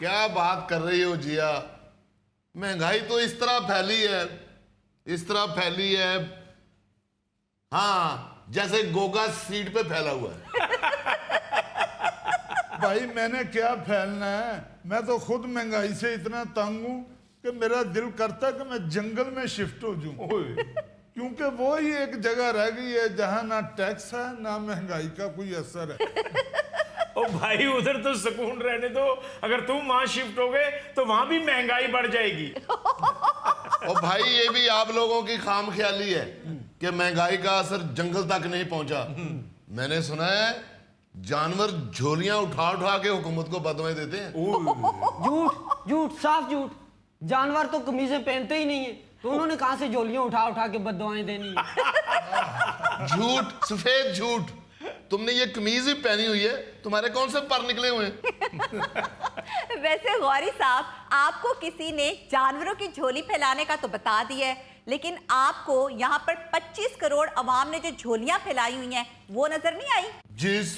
क्या बात कर रही हो जिया? महंगाई तो इस तरह फैली है, इस तरह फैली है, हाँ, जैसे गोगा सीट पे फैला हुआ है। भाई मैंने क्या फैलना है, मैं तो खुद महंगाई से इतना तंग हूं कि मेरा दिल करता है कि मैं जंगल में शिफ्ट हो जाऊं, क्योंकि वो ही एक जगह रह गई है जहां ना टैक्स है ना महंगाई का कोई असर है। ओ भाई उधर तो सुकून रहने दो, अगर तुम वहां शिफ्ट हो गए तो वहां भी महंगाई बढ़ जाएगी। और भाई ये भी आप लोगों की खामख्याली है कि महंगाई का असर जंगल तक नहीं पहुंचा। मैंने सुना है जानवर झोलियां उठा उठा के हुकूमत को बदवाएं देते हैं। झूठ झूठ साफ झूठ। जानवर तो कमीजें पहनते ही नहीं है, तो उन्होंने कहां से झोलियां उठा उठा के बददुआएं देनी है। झूठ, सफेद झूठ। तुमने ये कमीज ही पहनी हुई है, तुम्हारे कौन से पर निकले हुए हैं? वैसे गौरी साहब, आपको किसी ने जानवरों की झोली फैलाने का तो बता दिया है, लेकिन आपको यहाँ पर 25 करोड़ अवाम ने जो झोलियां फैलाई हुई हैं वो नजर नहीं आई? जिस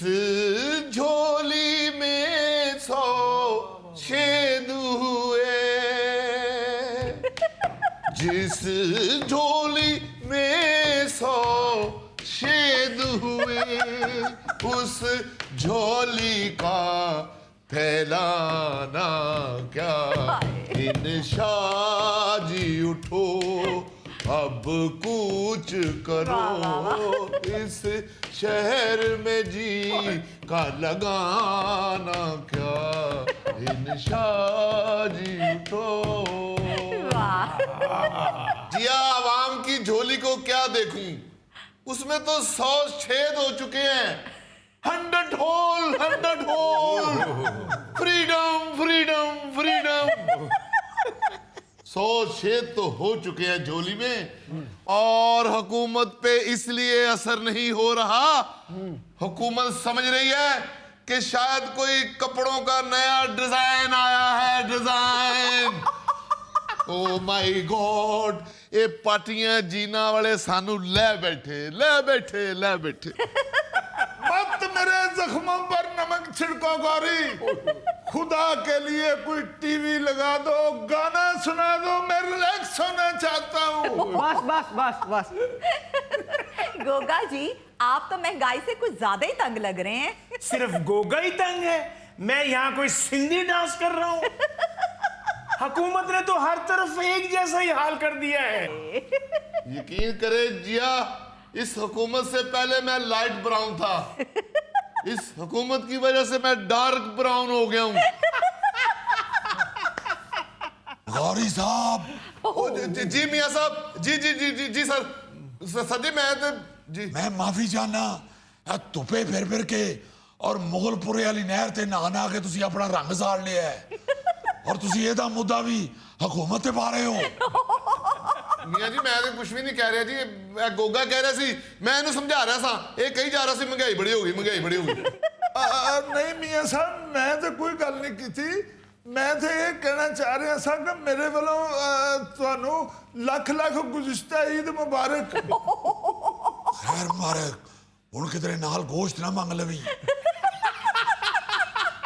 झोली में 100 छेद हुए, जिस झोली में 100 छेद हुए, उस झोली का फैलाना क्या। इंशाह जी उठो अब कूच करो, इस शहर में जी का लगाना क्या। इंशाह जी उठो। जिया आवाम की झोली को क्या देखूं, उसमें तो 100 छेद हो चुके हैं। 100 hole, 100 hole. Freedom freedom freedom. 100 छेद तो हो चुके हैं झोली में, और हुकूमत पे इसलिए असर नहीं हो रहा, हुकूमत समझ रही है कि शायद कोई कपड़ों का नया डिजाइन आया है। डिजाइन, ओ माय गॉड, ये पार्टियां जीना वाले सानू ले बैठे ले बैठे ले बैठे। मत मेरे जख्मों पर नमक छिड़को गौरी, खुदा के लिए कोई टीवी लगा दो, गाना सुना दो, मैं रिलैक्स होना चाहता हूँ। बस बस बस बस। गोगा जी, आप तो महंगाई से कुछ ज्यादा ही तंग लग रहे हैं। सिर्फ गोगा ही तंग है? मैं यहाँ कोई सिंधी डांस कर रहा हूँ? हुकूमत ने तो हर तरफ एक जैसा ही हाल कर दिया है। यकीन करे जिया, इस हुकूमत से पहले मैं लाइट ब्राउन था, इस हुकूमत की वजह से मैं डार्क ब्राउन हो गया हूँ। गौरी साहब, जी मियाँ साहब, जी जी जी जी जी सर, सर जी मैं तो जी मैं माफी चाहना, तुपे फिर फिर के और मुगलपुरे वाली नहर ते नहा के तुसी अपना रंग साड़ लिया है, और तुसी एदा मुद्दा भी हुकूमत ते पा रहे हो। मियाँ जी मैं तो कुछ भी नहीं कह रहा जी, गोगा कह रहा सी, मैं इन्हें समझा रहा सा, ये कही जा रहा सी महंगाई बड़ी होगी, महंगाई बड़ी होगी। नहीं मियाँ साहब, मैं तो कोई गल नहीं की थी, मैं तो ये कहना चाह रहा था कि मेरे वालों तुहानू लख लख गुज़िश्ता ईद मुबारक। खैर मुबारक, हुण किधरे नाल गोश्त ना मंग लवी,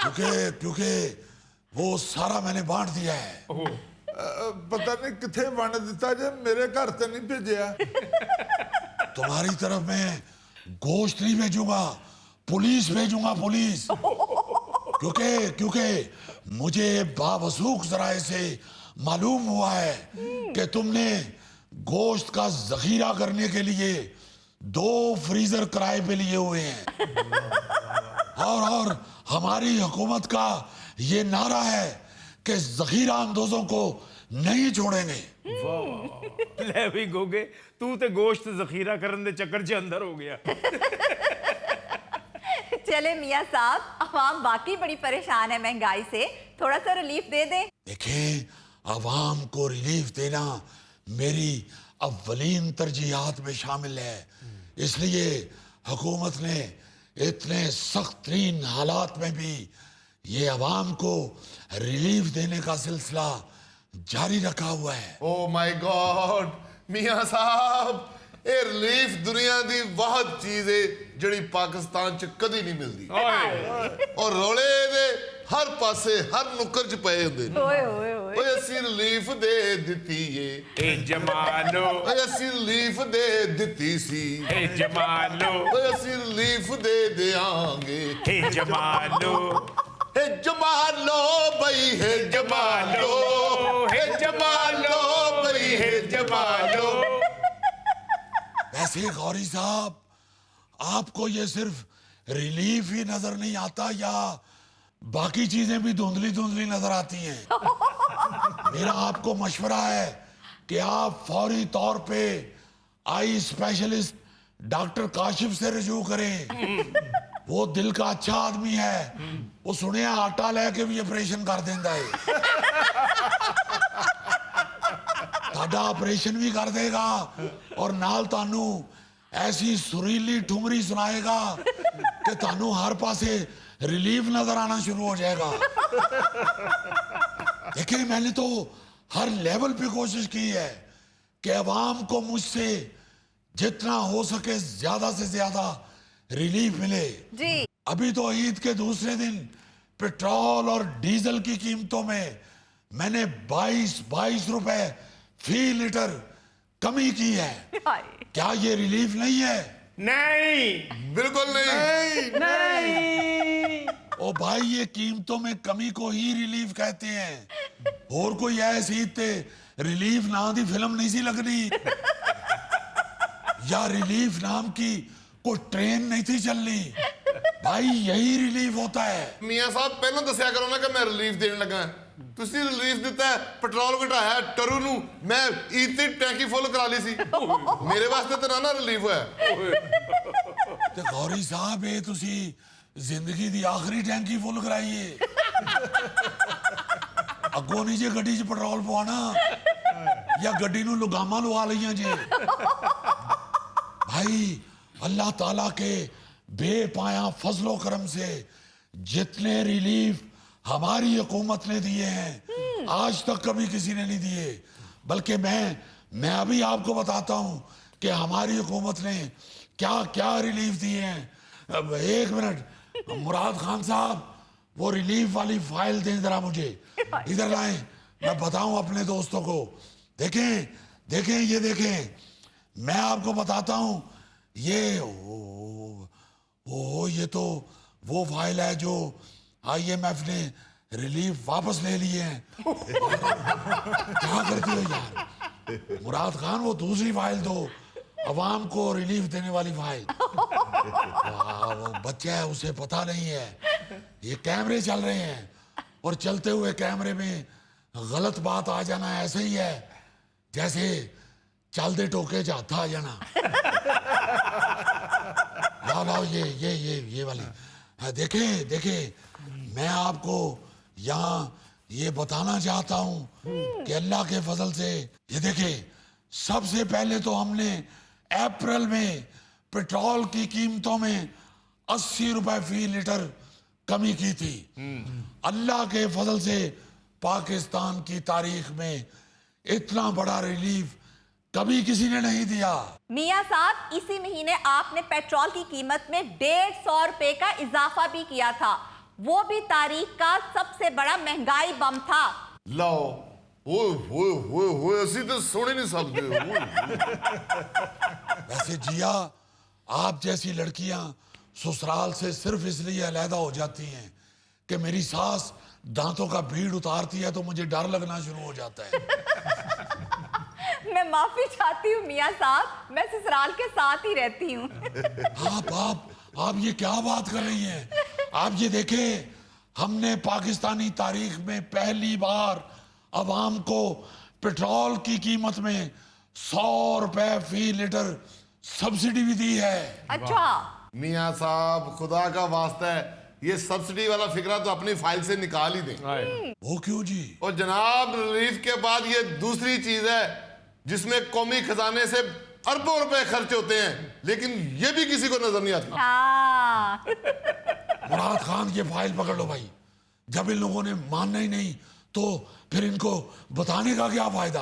क्योंकि वो सारा मैंने बांट दिया है। पता नहीं किथे वंड दिता जे, मेरे घर तो नहीं भेजा। तुम्हारी तरफ मैं गोश्त नहीं भेजूंगा, पुलिस भेजूंगा, पुलिस। क्योंकि मुझे बावसूख जराए से मालूम हुआ है कि तुमने गोश्त का जखीरा करने के लिए 2 फ्रीजर किराए पे लिए हुए हैं, और हमारी हुकूमत का ये नारा है कि जखीरा अंदोजों को नहीं छोड़ेंगे। ले भी गोगे, तू ते गोश्त जखीरा करने दे चक्कर च अंदर हो गया। चले मियाँ साहब, अवाम वाकई बड़ी परेशान है महंगाई से, थोड़ा सा रिलीफ दे दें। देखें, अवाम को रिलीफ देना मेरी अव्वलीन तरजीहात में शामिल है, इसलिए हुकूमत ने इतने सख्त तरीन हालात में भी ये अवाम को रिलीफ देने का सिलसिला जारी रखा हुआ है। ओ माय गॉड, मियाँ साहब ਇਹ ਰਿਲੀਫ ਦੁਨੀਆ ਦੀ ਵਾਹਦ ਚੀਜ਼ ਏ ਜਿਹੜੀ ਪਾਕਿਸਤਾਨ 'ਚ ਕਦੀ ਨਹੀਂ ਮਿਲਦੀ ਔਰ ਰੌਲੇ ਦੇ ਹਰ ਪਾਸੇ ਹਰ ਨੁੱਕਰ 'ਚ ਪਏ ਹੁੰਦੇ ਨੇ ओए ओए ओए ਓਏ ਅਸੀਂ ਰਿਲੀਫ ਦੇ ਦਿੱਤੀ ਏ ए जमालो ਓਏ ਅਸੀਂ ਰਿਲੀਫ ਦੇ ਦਿੱਤੀ ਸੀ ए जमालो ਓਏ ਅਸੀਂ ਰਿਲੀਫ ਦੇ ਦਿਆਂਗੇ ए जमालो हे जमालो बई हे जमालो हे जमालो बई हे जमालो वैसे गौरी साहब, आपको ये सिर्फ रिलीफ ही नजर नहीं आता या बाकी चीजें भी धुंधली धुंधली नजर आती हैं? मेरा आपको मशवरा है कि आप फौरी तौर पे आई स्पेशलिस्ट डॉक्टर काशिफ से रजू करें। वो दिल का अच्छा आदमी है, वो सुने आटा लेके भी ऑपरेशन कर देता है। ਤੁਹਾਡਾ ਆਪਰੇਸ਼ਨ ਵੀ ਕਰ ਦੇਗਾ ਔਰ ਨਾਲ ਤੁਹਾਨੂੰ ਐਸੀ ਸੁਰੀਲੀ ਠੁਮਰੀ ਸੁਣਾਏਗਾ ਕਿ ਤੁਹਾਨੂੰ ਹਰ ਪਾਸੇ रिलीफ नजर आना शुरू हो जाएगा। देखिए, मैंने तो हर लेवल पे कोशिश की है कि अवाम को मुझसे जितना हो सके ज्यादा से ज्यादा रिलीफ मिले। जी अभी तो ईद के दूसरे दिन पेट्रोल और डीजल की कीमतों में मैंने 22 रुपए फी लीटर कमी की है। हाय। क्या ये रिलीफ नहीं है? नहीं बिल्कुल नहीं नहीं ओ भाई, ये कीमतों में कमी को ही रिलीफ कहते हैं। और कोई ऐसी ते रिलीफ नाम की फिल्म नहीं सी लगनी या रिलीफ नाम की कोई ट्रेन नहीं थी चलनी। भाई, यही रिलीफ होता है। ਮੀਆਂ ਸਾਹਿਬ ਪਹਿਲਾਂ ਦੱਸਿਆ ਕਰੋ ਨਾ ਕਿ ਮੈਂ ਰਿਲੀਫ ਦੇਣ ਲੱਗਾ ਤੁਸੀਂ ਰਿਲੀਫ ਦਿੱਤਾ ਹੈ, ਪੈਟਰੋਲ ਘਟਾਇਆ ਟਰੂ ਨੂੰ ਮੈਂ ਈਦ ਦੀ ਟੈਂਕੀ ਫੁੱਲ ਕਰਾ ਲਈ ਸੀ ਮੇਰੇ ਵਾਸਤੇ ਤਾਂ ਨਾ ਰਿਲੀਫ ਹੋਇਆ ਤੇ ਗੌਰੀ ਸਾਹਿਬ, ਇਹ ਤੁਸੀਂ ਜ਼ਿੰਦਗੀ ਦੀ ਆਖਰੀ ਟੈਂਕੀ ਫੁੱਲ ਕਰਾਈਏ। ਅੱਗੋਂ ਨਹੀਂ ਜੇ ਗੱਡੀ 'ਚ ਪੈਟਰੋਲ ਪਵਾਉਣਾ ਜਾਂ ਗੱਡੀ ਨੂੰ ਲੁਗਾਮਾਂ ਲਵਾ ਲਈਆਂ ਜੇ। भाई, अल्लाह ताला के बेपाया फजलो करम से जितने रिलीफ हमारी हुकूमत ने दिए हैं आज तक कभी किसी ने नहीं दिए। बल्कि मैं अभी आपको बताता हूं कि हमारी हुकूमत ने क्या क्या रिलीफ दिए हैं। अब एक मिनट, मुराद खान साहब, वो रिलीफ वाली फाइल दें जरा मुझे, इधर लाएं, मैं बताऊं अपने दोस्तों को। देखें देखें ये देखें, मैं आपको बताता हूं, ये ये तो वो फाइल है जो IMF ने रिलीफ वापस ले लिए हैं। क्या करती हो यार मुराद खान, वो दूसरी फाइल दो, अवाम को रिलीफ देने वाली फाइल। वो बच्चा है, उसे पता नहीं है ये कैमरे चल रहे हैं और चलते हुए कैमरे में गलत बात आ जाना ऐसे ही है जैसे चल दे टोके जाता आ जाना। लाओ लाओ ये वाली। हाँ, देखे मैं आपको यहाँ ये बताना चाहता हूँ कि अल्लाह के फजल से ये देखे, सबसे पहले तो हमने अप्रैल में पेट्रोल की कीमतों में 80 रुपए फी लीटर कमी की थी। अल्लाह के फजल से पाकिस्तान की तारीख में इतना बड़ा रिलीफ कभी किसी ने नहीं दिया। मियां साहब, इसी महीने आपने पेट्रोल की कीमत में 150 रुपए का इजाफा भी किया था, वो भी तारीख का सबसे बड़ा महंगाई बम था। ਲਓ ਓਏ ਅਸੀਂ ਤਾਂ ਸੁਣ ਹੀ ਨਹੀਂ ਸਕਦੇ वैसे जिया, आप जैसी लड़कियां ससुराल से सिर्फ इसलिए अलहदा हो जाती हैं कि मेरी सास दांतों का भीड़ उतारती है तो मुझे डर लगना शुरू हो जाता है। मैं माफी चाहती हूँ मियां साहब, मैं ससुराल के साथ ही रहती हूँ। आप ये क्या बात कर रही हैं? आप ये देखें, हमने पाकिस्तानी तारीख में पहली बार अवाम को पेट्रोल की कीमत में 100 रुपए फी लीटर सब्सिडी भी दी है। अच्छा, मियाँ साहब, खुदा का वास्ता है, ये सब्सिडी वाला फिक्रा तो अपनी फाइल से निकाल ही दें। वो क्यों जी? और जनाब, रिलीफ के बाद ये दूसरी चीज है जिसमें कौमी खजाने से अरबों रुपए खर्च होते हैं, लेकिन ये भी किसी को नजर नहीं आती। हाँ। मुराद खान, ये फाइल पकड़ लो भाई। जब इन लोगों ने मानना ही नहीं तो फिर इनको बताने का क्या फायदा?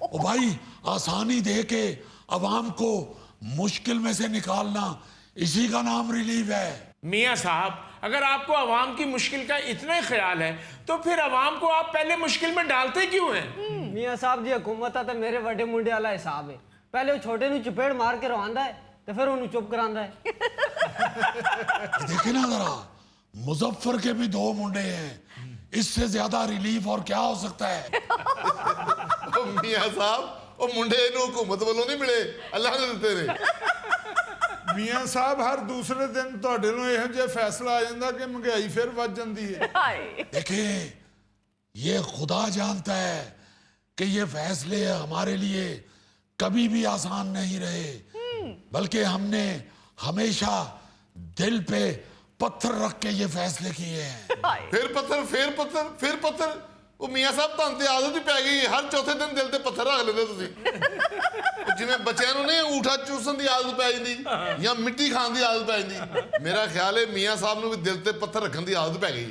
ओ भाई, आसानी दे के अवाम को मुश्किल में से निकालना, इसी का नाम रिलीफ है। मियाँ साहब, अगर आपको अवाम की मुश्किल का इतना ही ख्याल है तो फिर अवाम को आप पहले मुश्किल में डालते क्यों हैं? मियाँ साहब जी हुकूमत है तो मेरे बड़े मुंडे वाला हिसाब है। पहले वो छोटे नु चपेड़ मार के रवांदा है तो फिर उन्हें चुप करांदा है। देखे ना जरा, मुजफ्फर के भी 2 मुंडे हैं, इससे ज्यादा रिलीफ और क्या हो सकता है? ओ मियां साहब, ओ मुंडे इन्हू हुकूमत वालों नहीं मिले, अल्लाह ने दिते ने। ਮੀਆਂ ਸਾਹਿਬ ਹਰ ਦੂਸਰੇ ਦਿਨ ਤੁਹਾਡੇ ਨੂੰ ਇਹੋ ਜਿਹਾ ਫੈਸਲਾ ਆ ਜਾਂਦਾ ਕਿ ਮਹਿੰਗਾਈ ਫਿਰ ਵੱਧ ਜਾਂਦੀ ਹੈ। देखिए, ये खुदा जानता है कि ये फैसले हमारे लिए कभी भी आसान नहीं रहे, बल्कि हमने हमेशा दिल पे पत्थर रख के ये फैसले किए हैं। फिर पत्थर, फिर पत्थर, फिर पत्थर। ਉਹ ਮੀਆਂ ਸਾਹਿਬ ਤੁਹਾਨੂੰ ਤੇ ਆਦਤ ਹੀ ਪੈ ਗਈ ਹੈ, ਹਰ ਚੌਥੇ ਦਿਨ ਦਿਲ ਤੇ ਪੱਥਰ ਰੱਖ ਲੈਂਦੇ ਤੁਸੀਂ। ਜਿਵੇਂ ਬੱਚਿਆਂ ਨੂੰ ਨਹੀਂ ਊਠਾ ਚੂਸਣ ਦੀ ਆਦਤ ਪੈ ਜਾਂਦੀ ਜਾਂ ਮਿੱਟੀ ਖਾਣ ਦੀ ਆਦਤ ਪੈ ਜਾਂਦੀ, ਮੇਰਾ ਖਿਆਲ ਹੈ ਮੀਆਂ ਸਾਹਿਬ ਨੂੰ ਵੀ ਦਿਲ ਤੇ ਪੱਥਰ ਰੱਖਣ ਦੀ ਆਦਤ ਪੈ ਗਈ।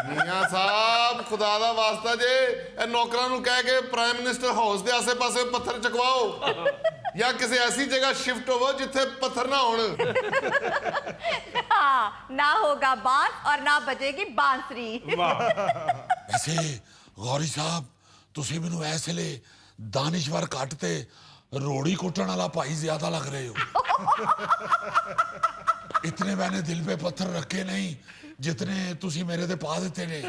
ਮੀਆਂ ਸਾਹਿਬ, ਖੁਦਾ ਦਾ ਵਾਸਤਾ ਜੇ ਇਹ ਨੌਕਰਾਂ ਨੂੰ ਕਹਿ ਕੇ ਪ੍ਰਾਈਮ ਮਿਨਿਸਟਰ ਹਾਊਸ ਦੇ ਆਸੇ-ਪਾਸੇ ਪੱਥਰ ਚਕਵਾਓ ਜਾਂ ਕਿਸੇ ਐਸੀ ਜਗ੍ਹਾ शिफ्ट ਹੋਵੋ ਜਿੱਥੇ ਪੱਥਰ ਨਾ ਹੋਣ। हाँ, ना होगा बांस और ना बजेगी बांसुरी। वैसे गौरी साहब, तुसी मैनू ऐसले दानिशवर घट ते रोड़ी कुटन वाला भाई ज्यादा लग रहे हो। इतने मैंने दिल पे पत्थर रखे नहीं जितने तुसी मेरे ते पा देते ने।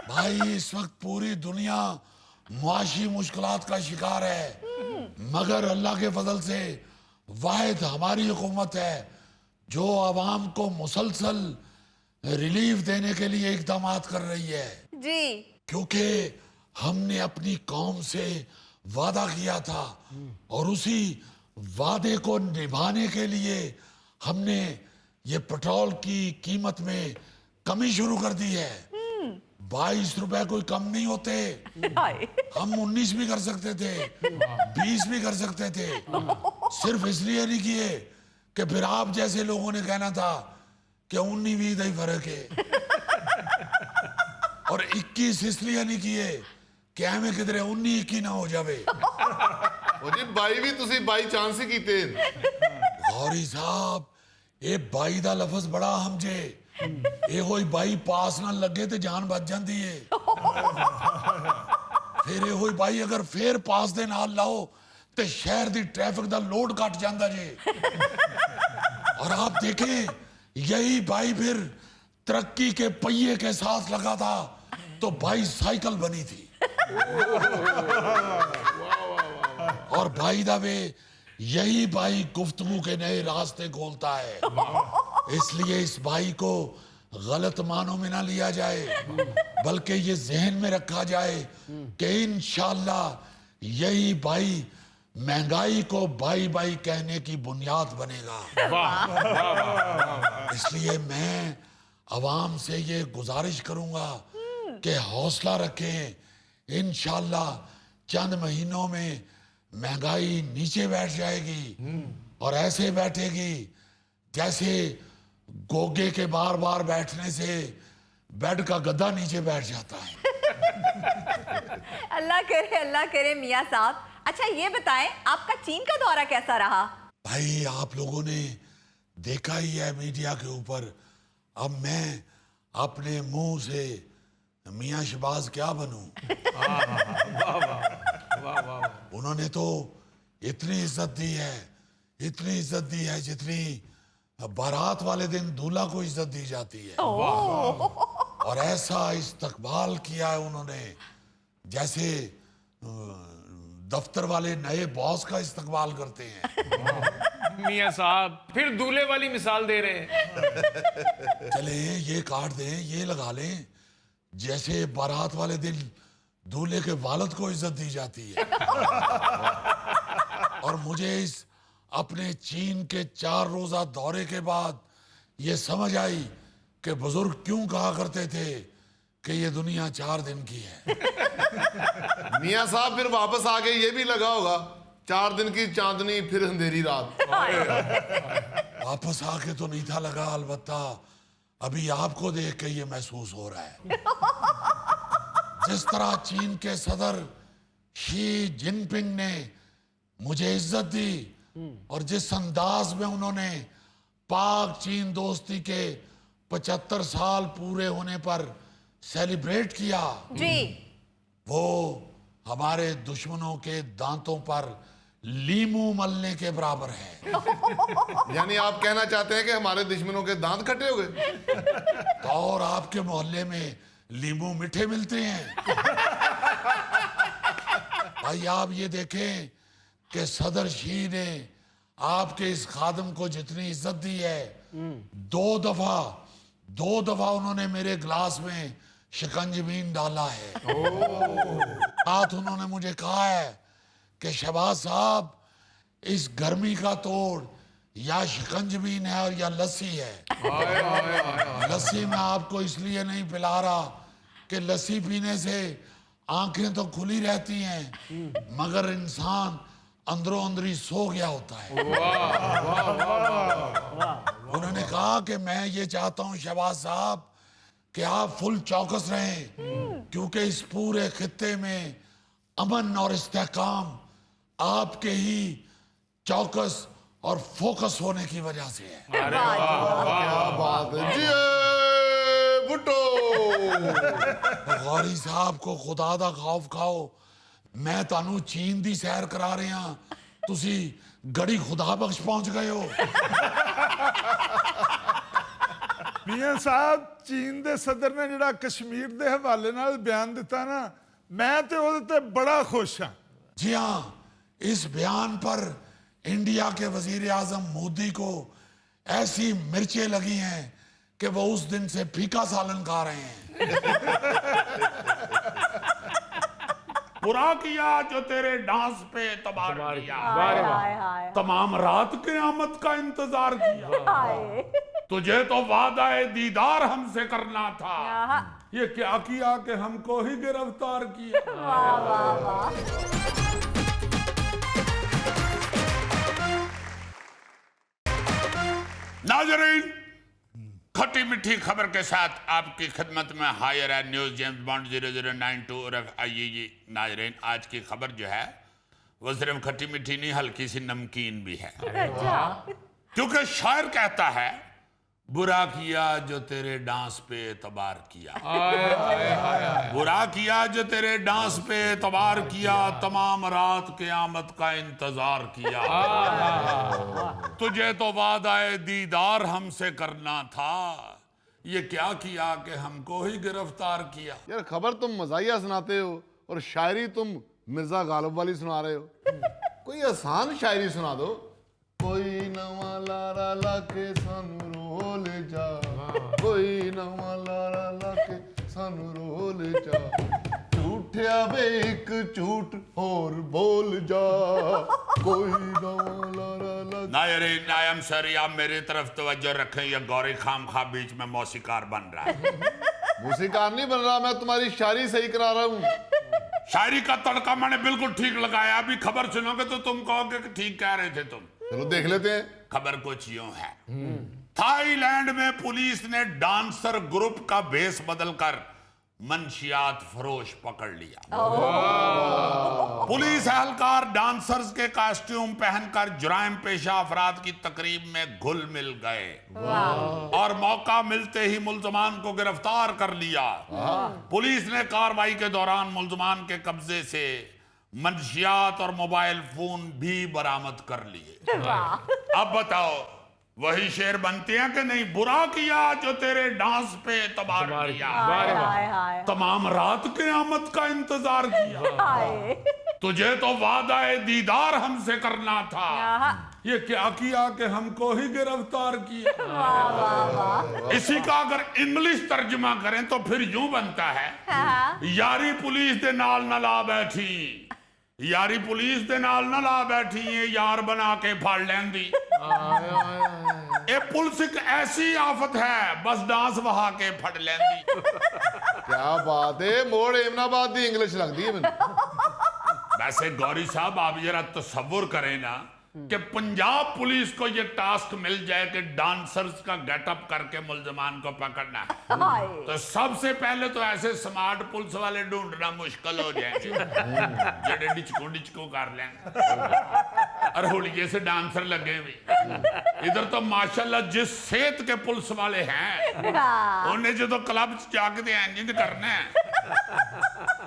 भाई, इस वक्त पूरी दुनिया मुआशी मुश्किलात का शिकार है, मगर अल्लाह के फजल से वाहिद हमारी हुकूमत है जो आवाम को मुसलसल रिलीफ देने के लिए इकदाम कर रही है। जी, क्योंकि हमने अपनी कौम से वादा किया था और उसी वादे को निभाने के लिए हमने ये पेट्रोल की कीमत में कमी शुरू कर दी है। 22 रुपए कोई कम नहीं होते। हम 19 भी कर सकते थे, 20 भी कर सकते थे, सिर्फ इसलिए नहीं किए कि फिर आप जैसे लोगों ने कहना था कि 19-20 का ही फर्क है। और 21 इसलिए नहीं किए कि हमें किधरे 19-21 ना हो जावे। ਉਹ ਜੀ 22 ਵੀ ਤੁਸੀਂ ਬਾਈ ਚਾਂਸ ਹੀ ਕੀਤੇ। गौरी साहब, ये 22 ਦਾ ਲਫ਼ਜ਼ ਬੜਾ ਹਮਜੇ। ਇਹੋ ਹੀ 22 ਪਾਸ ਨਾ ਲੱਗੇ ਤੇ ਜਾਨ ਬਚ ਜਾਂਦੀ ਏ। ਫਿਰ ਇਹੋ ਹੀ 22 ਅਗਰ ਫੇਰ ਪਾਸ ਦੇ ਨਾਲ ਲਾਓ ਤੇ ਸ਼ਹਿਰ ਦੀ ट्रैफिक ਦਾ ਲੋਡ ਘਟ ਜਾਂਦਾ ਜੇ। और आप देखें, यही 22 फिर तरक्की के पहिए के साथ लगा था तो 22 साइकिल बनी थी। और भाई दावे यही भाई गुफ्तगू के नए रास्ते खोलता है। इसलिए इस भाई को गलत मानों में ना लिया जाए, बल्कि ये जहन में रखा जाए कि इंशाअल्लाह यही भाई महंगाई को भाई भाई कहने की बुनियाद बनेगा। इसलिए मैं अवाम से ये गुजारिश करूंगा कि हौसला रखें। इंशाअल्लाह चंद महीनों में महंगाई नीचे बैठ जाएगी और ऐसे बैठेगी जैसे गोगे के बार बार बैठने से बेड का गद्दा नीचे बैठ जाता है। अल्लाह करे मियाँ साहब। अच्छा, ये बताएं, आपका चीन का दौरा कैसा रहा? भाई, आप लोगों ने देखा ही है मीडिया के ऊपर। अब मैं अपने मुंह से मियाँ शहबाज क्या बनूं? उन्होंने तो इतनी इज्जत दी है, इतनी इज्जत दी है जितनी बारात वाले दिन दूल्हा को इज्जत दी जाती है। और ऐसा इस्तकबाल किया है उन्होंने जैसे दफ्तर वाले नए बॉस का इस्तकबाल करते हैं। मियाँ साहब, फिर दूल्हे वाली मिसाल दे रहे हैं। चले ये काट दें, ये लगा लें जैसे बारात वाले दिन दूल्हे के वालिद को इज्जत दी जाती है। और मुझे इस अपने चीन के 4 रोजा दौरे के बाद ये समझ आई कि बुजुर्ग क्यों कहा करते थे कि ये दुनिया 4 दिन की है। मियां साहब फिर वापस आ गए, ये भी लगा होगा 4 दिन की चांदनी फिर अंधेरी रात। वापस आके तो नहीं था लगा, अलबत्ता अभी आपको देख के ये महसूस हो रहा है। जिस तरह चीन के सदर शी जिनपिंग ने मुझे इज्जत दी और जिस अंदाज में उन्होंने पाक चीन दोस्ती के 75 साल पूरे होने पर सेलिब्रेट किया, जी वो हमारे दुश्मनों के दांतों पर लीमू मलने के बराबर है। यानी आप कहना चाहते हैं कि हमारे दुश्मनों के दांत खट्टे हो गए? तो और आपके मोहल्ले में लीमू मीठे मिलते हैं। भाई आप ये देखें कि सदर शी ने आपके इस खादम को जितनी इज्जत दी है, दो दफा उन्होंने मेरे गिलास में शिकंजबीन डाला है। साथ उन्होंने मुझे कहा है कि शहबाज साहब, इस गर्मी का तोड़ या शिकंजबीन है और या लस्सी है। लस्सी मैं आपको इसलिए नहीं पिला रहा कि लस्सी पीने से आंखें तो खुली रहती हैं मगर इंसान अंदरों अंदरी सो गया होता है। उन्होंने कहा कि मैं ये चाहता हूं शहबाज साहब कि आप फुल चौकस रहें, क्योंकि इस पूरे खित्ते में अमन और इस्तेहकाम आपके ही चौकस और फोकस होने की वजह से है। क्या बात है जी भुट्टो। गौरी साहब को खुदा दा खौफ खाओ, मैं तानू चीन दी सैर करा रहा, तुसी गड़ी खुदा बख्श पहुंच गए हो। मियां साहब, चीन दे सदर ने जिहड़ा कश्मीर दे हवाले नाल बयान दिता ना, मैं ते ओहदे ते बड़ा खुश हां। जी हाँ, इस बयान पर इंडिया के वजीर आजम मोदी को ऐसी मिर्चें लगी हैं कि वो उस दिन से फीका सालन खा रहे हैं। बुरा किया जो तेरे डांस पे तबार किया, हाय हाय हाय तमाम रात क़यामत का इंतजार किया, हाय तुझे तो वादा दीदार हमसे करना था, आहा, ये क्या किया कि हमको ही गिरफ्तार किया। वाह वाह वाह। नाजरीन, खट्टी मीठी खबर के साथ आपकी खिदमत में हायर है न्यूज जेम्स बॉन्ड 0092 और आइए नाजरीन, आज की खबर जो है वो सिर्फ खट्टी मीठी नहीं, हल्की सी नमकीन भी है। क्योंकि शायर कहता है, बुरा किया जो तेरे डांस पे एतबार किया, बुरा किया जो तेरे डांस पे एतबार किया, तमाम रात क़यामत का इंतजार किया, तुझे तो वादाए दीदार हमसे करना था, ये क्या किया कि हमको ही गिरफ्तार किया। यार खबर तुम मजाहिया सुनाते हो और शायरी तुम मिर्जा गालिब वाली सुना रहे हो। कोई आसान शायरी सुना दो। कोई नवा लारा लाके सानू रोल जा, कोई नवा लारा लाके सानू रोल जा, झूठिया वे एक झूठ और बोल जा, कोई नवा लारा लाके। नायरीन, आई एम सॉरी, आप मेरी तरफ तवज्जो रखें, ये गौरी खाम खा बीच में मौसीकार बन रहा है। मौसीकार नहीं बन रहा, मैं तुम्हारी शायरी सही करा रहा हूँ। शायरी का तड़का मैंने बिल्कुल ठीक लगाया। अभी खबर सुनोगे तो तुम कहोगे कि ठीक कह रहे थे तुम। चलो देख लेते हैं। खबर कुछ यूं है, थाईलैंड में पुलिस ने डांसर ग्रुप का भेष बदलकर मंशियात फरोश पकड़ लिया। पुलिस एहलकार डांसर्स के कॉस्ट्यूम पहनकर जुराइम पेशा अफराद की तकरीब में घुल मिल गए और मौका मिलते ही मुल्जमान को गिरफ्तार कर लिया। पुलिस ने कार्रवाई के दौरान मुल्जमान के कब्जे से मंशियात और मोबाइल फोन भी बरामद कर लिए। अब बताओ, वही शेर बनते हैं कि नहीं? बुरा किया जो तेरे डांस पे एतबार किया, हाय हाय तमाम रात क़यामत का इंतजार किया, हाय, तुझे तो वादाए दीदार हमसे करना था, आहा, ये क्या किया कि हमको ही गिरफ्तार किया। वाह वाह वाह। इसी का अगर इंग्लिश तर्जुमा करें तो फिर यूं बनता है, हाँ, यारी पुलिस दे नाल न ला बैठी, यारी पुलिस दे नाल न ला बैठी, ये यार बना के फाड़ लेंदी। ये पुलिस एक ऐसी आफत है, बस डांस बहा के फड़ लेंदी। क्या बात है, मोड़ एमनाबाद दी इंग्लिश लगती है मैंने। वैसे गौरी साहब, आप जरा तसव्वुर करें ना कि पंजाब पुलिस को ये टास्क मिल जाए कि डांसर्स का गेटअप करके मुल्जमान को पकड़ना है, हाय। तो सबसे पहले तो ऐसे स्मार्ट पुलिस वाले ढूंढना मुश्किल हो जाएंगे जेडे डिचको कर लेंगे और होलिये से डांसर लगे भी। इधर तो माशाल्लाह जिस सेहत के पुलिस वाले हैं उन्हें जो तो क्लब जाके एंजिंग करना है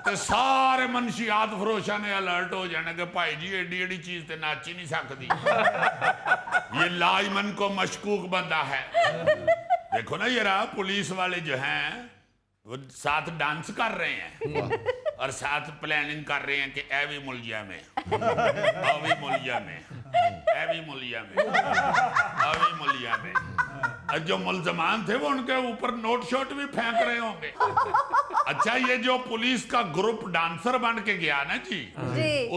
तो सारे मनशियात फरोशा ने अलर्ट हो जाने के भाई जी एडी एडी चीज ते नाच ही नहीं सकती, ये लाजमन को मशकूक बंदा है। देखो ना यार पुलिस वाले जो हैं वो साथ डांस कर रहे हैं और साथ प्लानिंग कर रहे हैं कि ए भी मुलिया में, आ भी मुलिया में, ए भी मुलिया में, आ भी मुलिया में। और जो मुल्जमान थे वो उनके ऊपर नोट शोट भी फेंक रहे होंगे। अच्छा ये जो पुलिस का ग्रुप डांसर बन के गया ना जी,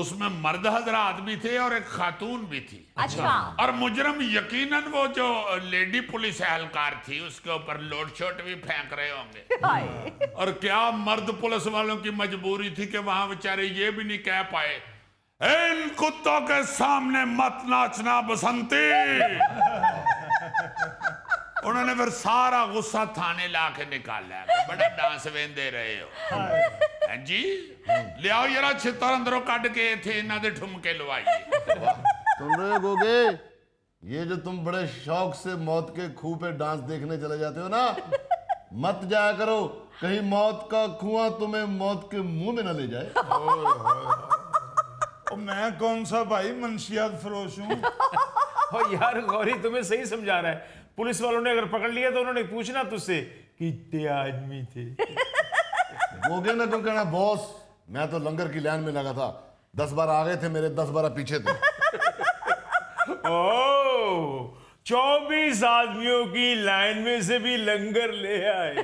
उसमें मर्द हजरात भी थे और एक खातून भी थी। अच्छा। और मुजरम यकीनन वो जो लेडी पुलिस एहलकार थी उसके ऊपर लोड शोट भी फेंक रहे होंगे। और क्या मर्द पुलिस वालों की मजबूरी थी कि वहां बेचारे ये भी नहीं कह पाए इन कुत्तों के सामने मत नाचना बसंती। उन्होंने फिर सारा गुस्सा थाने ला के निकाला, बड़ा डांस वेंदे रहे हो हैं जी, ले आओ यार छितर अंदरों कट के थे इन्हों दे ठुमके लवाइए। सुन रहे हो गोगे, ये जो तुम बड़े शौक से मौत के खूह पे डांस देखने चले जाते हो ना, मत जाया करो, कहीं मौत का कुआं तुम्हें मौत के मुंह में न ले जाए। मैं कौन सा भाई मनशियात फरोश हूँ। और यार गौरी तुम्हें सही समझा रहा है, पुलिस वालों ने अगर पकड़ लिया तो उन्होंने पूछना तुझसे कितने आदमी थे। गोगे ने क्यों कहना बॉस, मैं तो लंगर की लाइन में लगा था, 10 बार आगे थे मेरे, 10 बार पीछे थे। ओ 24 आदमियों की लाइन में से भी लंगर ले आए।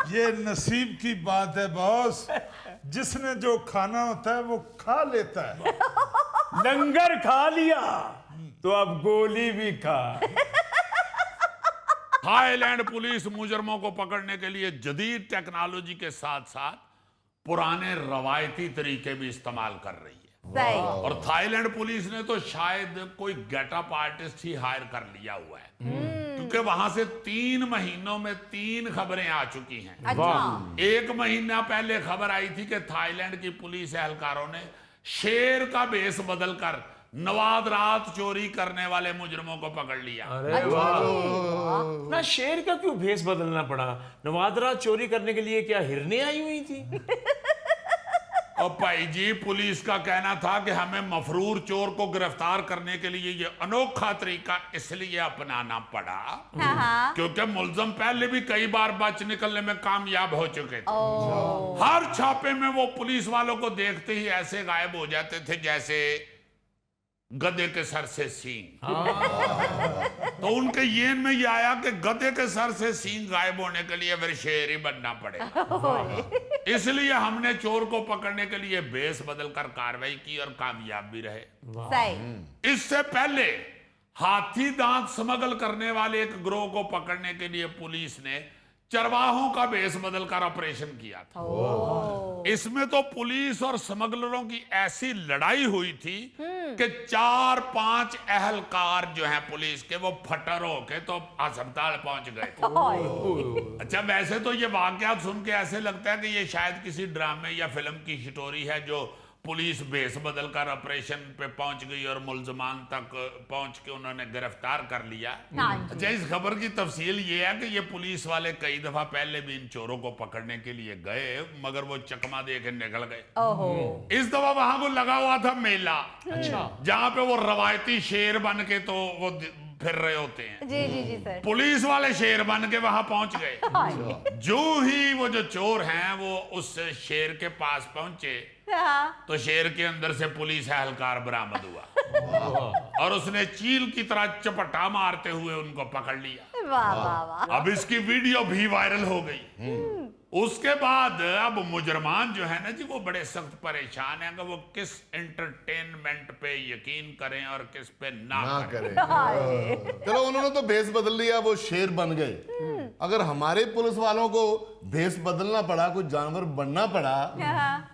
ये नसीब की बात है बॉस, जिसने जो खाना होता है वो खा लेता है। लंगर खा लिया तो अब गोली भी खा। थाईलैंड पुलिस मुजरमों को पकड़ने के लिए जदीद टेक्नोलॉजी के साथ साथ पुराने रवायती तरीके भी इस्तेमाल कर रही है। सही। और थाईलैंड पुलिस ने तो शायद कोई गेटअप आर्टिस्ट ही हायर कर लिया हुआ है, क्योंकि वहां से 3 महीनों में 3 खबरें आ चुकी हैं। अच्छा। 1 महीना पहले खबर आई थी कि थाईलैंड की पुलिस एहलकारों ने शेर का भेष बदलकर नवादरात चोरी करने वाले मुजरमों को पकड़ लिया। ना शेर का क्यों भेष बदलना पड़ा? नवादरात चोरी करने के लिए क्या हिरने आई हुई थी? और भाई जी पुलिस का कहना था कि हमें मफरूर चोर को गिरफ्तार करने के लिए ये अनोखा तरीका इसलिए अपनाना पड़ा क्योंकि मुल्जम पहले भी कई बार बच निकलने में कामयाब हो चुके थे। हर छापे में वो पुलिस वालों को देखते ही ऐसे गायब हो जाते थे जैसे गधे के सर से सींग। तो उनके येन में ये आया कि गधे के सर से सींग गायब होने के लिए फिर शेर ही बनना पड़ेगा। इसलिए हमने चोर को पकड़ने के लिए भेष बदलकर कार्रवाई की और कामयाब भी रहे। सही। इससे पहले हाथी दांत स्मगल करने वाले एक गिरोह को पकड़ने के लिए पुलिस ने चरवाहों का भेष बदलकर ऑपरेशन किया था। इसमें तो पुलिस और स्मगलरों की ऐसी लड़ाई हुई थी कि 4-5 एहलकार जो हैं पुलिस के वो फटर होके तो अस्पताल पहुंच गए थे। अच्छा वैसे तो ये वाकयात सुन के ऐसे लगता है कि ये शायद किसी ड्रामे या फिल्म की स्टोरी है जो पुलिस भेष बदलकर ऑपरेशन पे पहुंच गई और मुल्जमान तक पहुंच के उन्होंने गिरफ्तार कर लिया। अच्छा इस खबर की तफसील ये है कि ये पुलिस वाले कई दफा पहले भी इन चोरों को पकड़ने के लिए गए मगर वो चकमा दे के निकल गए। इस दफा वहां को लगा हुआ था मेला, जहां पे वो रवायती शेर बन के तो वो फिर रहे होते हैं। जी जी जी सर। पुलिस वाले शेर बन के वहां पहुंच गए। जो ही वो जो चोर हैं वो उस शेर के पास पहुंचे तो शेर के अंदर से पुलिस एहलकार बरामद हुआ और उसने चील की तरह चपटा मारते हुए उनको पकड़ लिया। वाह वाह वाह। अब इसकी वीडियो भी वायरल हो गई। उसके बाद अब मुजरमान जो है ना जी वो बड़े सख्त परेशान हैं कि वो किस एंटरटेनमेंट पे यकीन करें और किस पे ना करें। चलो उन्होंने तो भेष बदल लिया, वो शेर बन गए। अगर हमारे पुलिस वालों को भेष बदलना पड़ा, कुछ जानवर बनना पड़ा,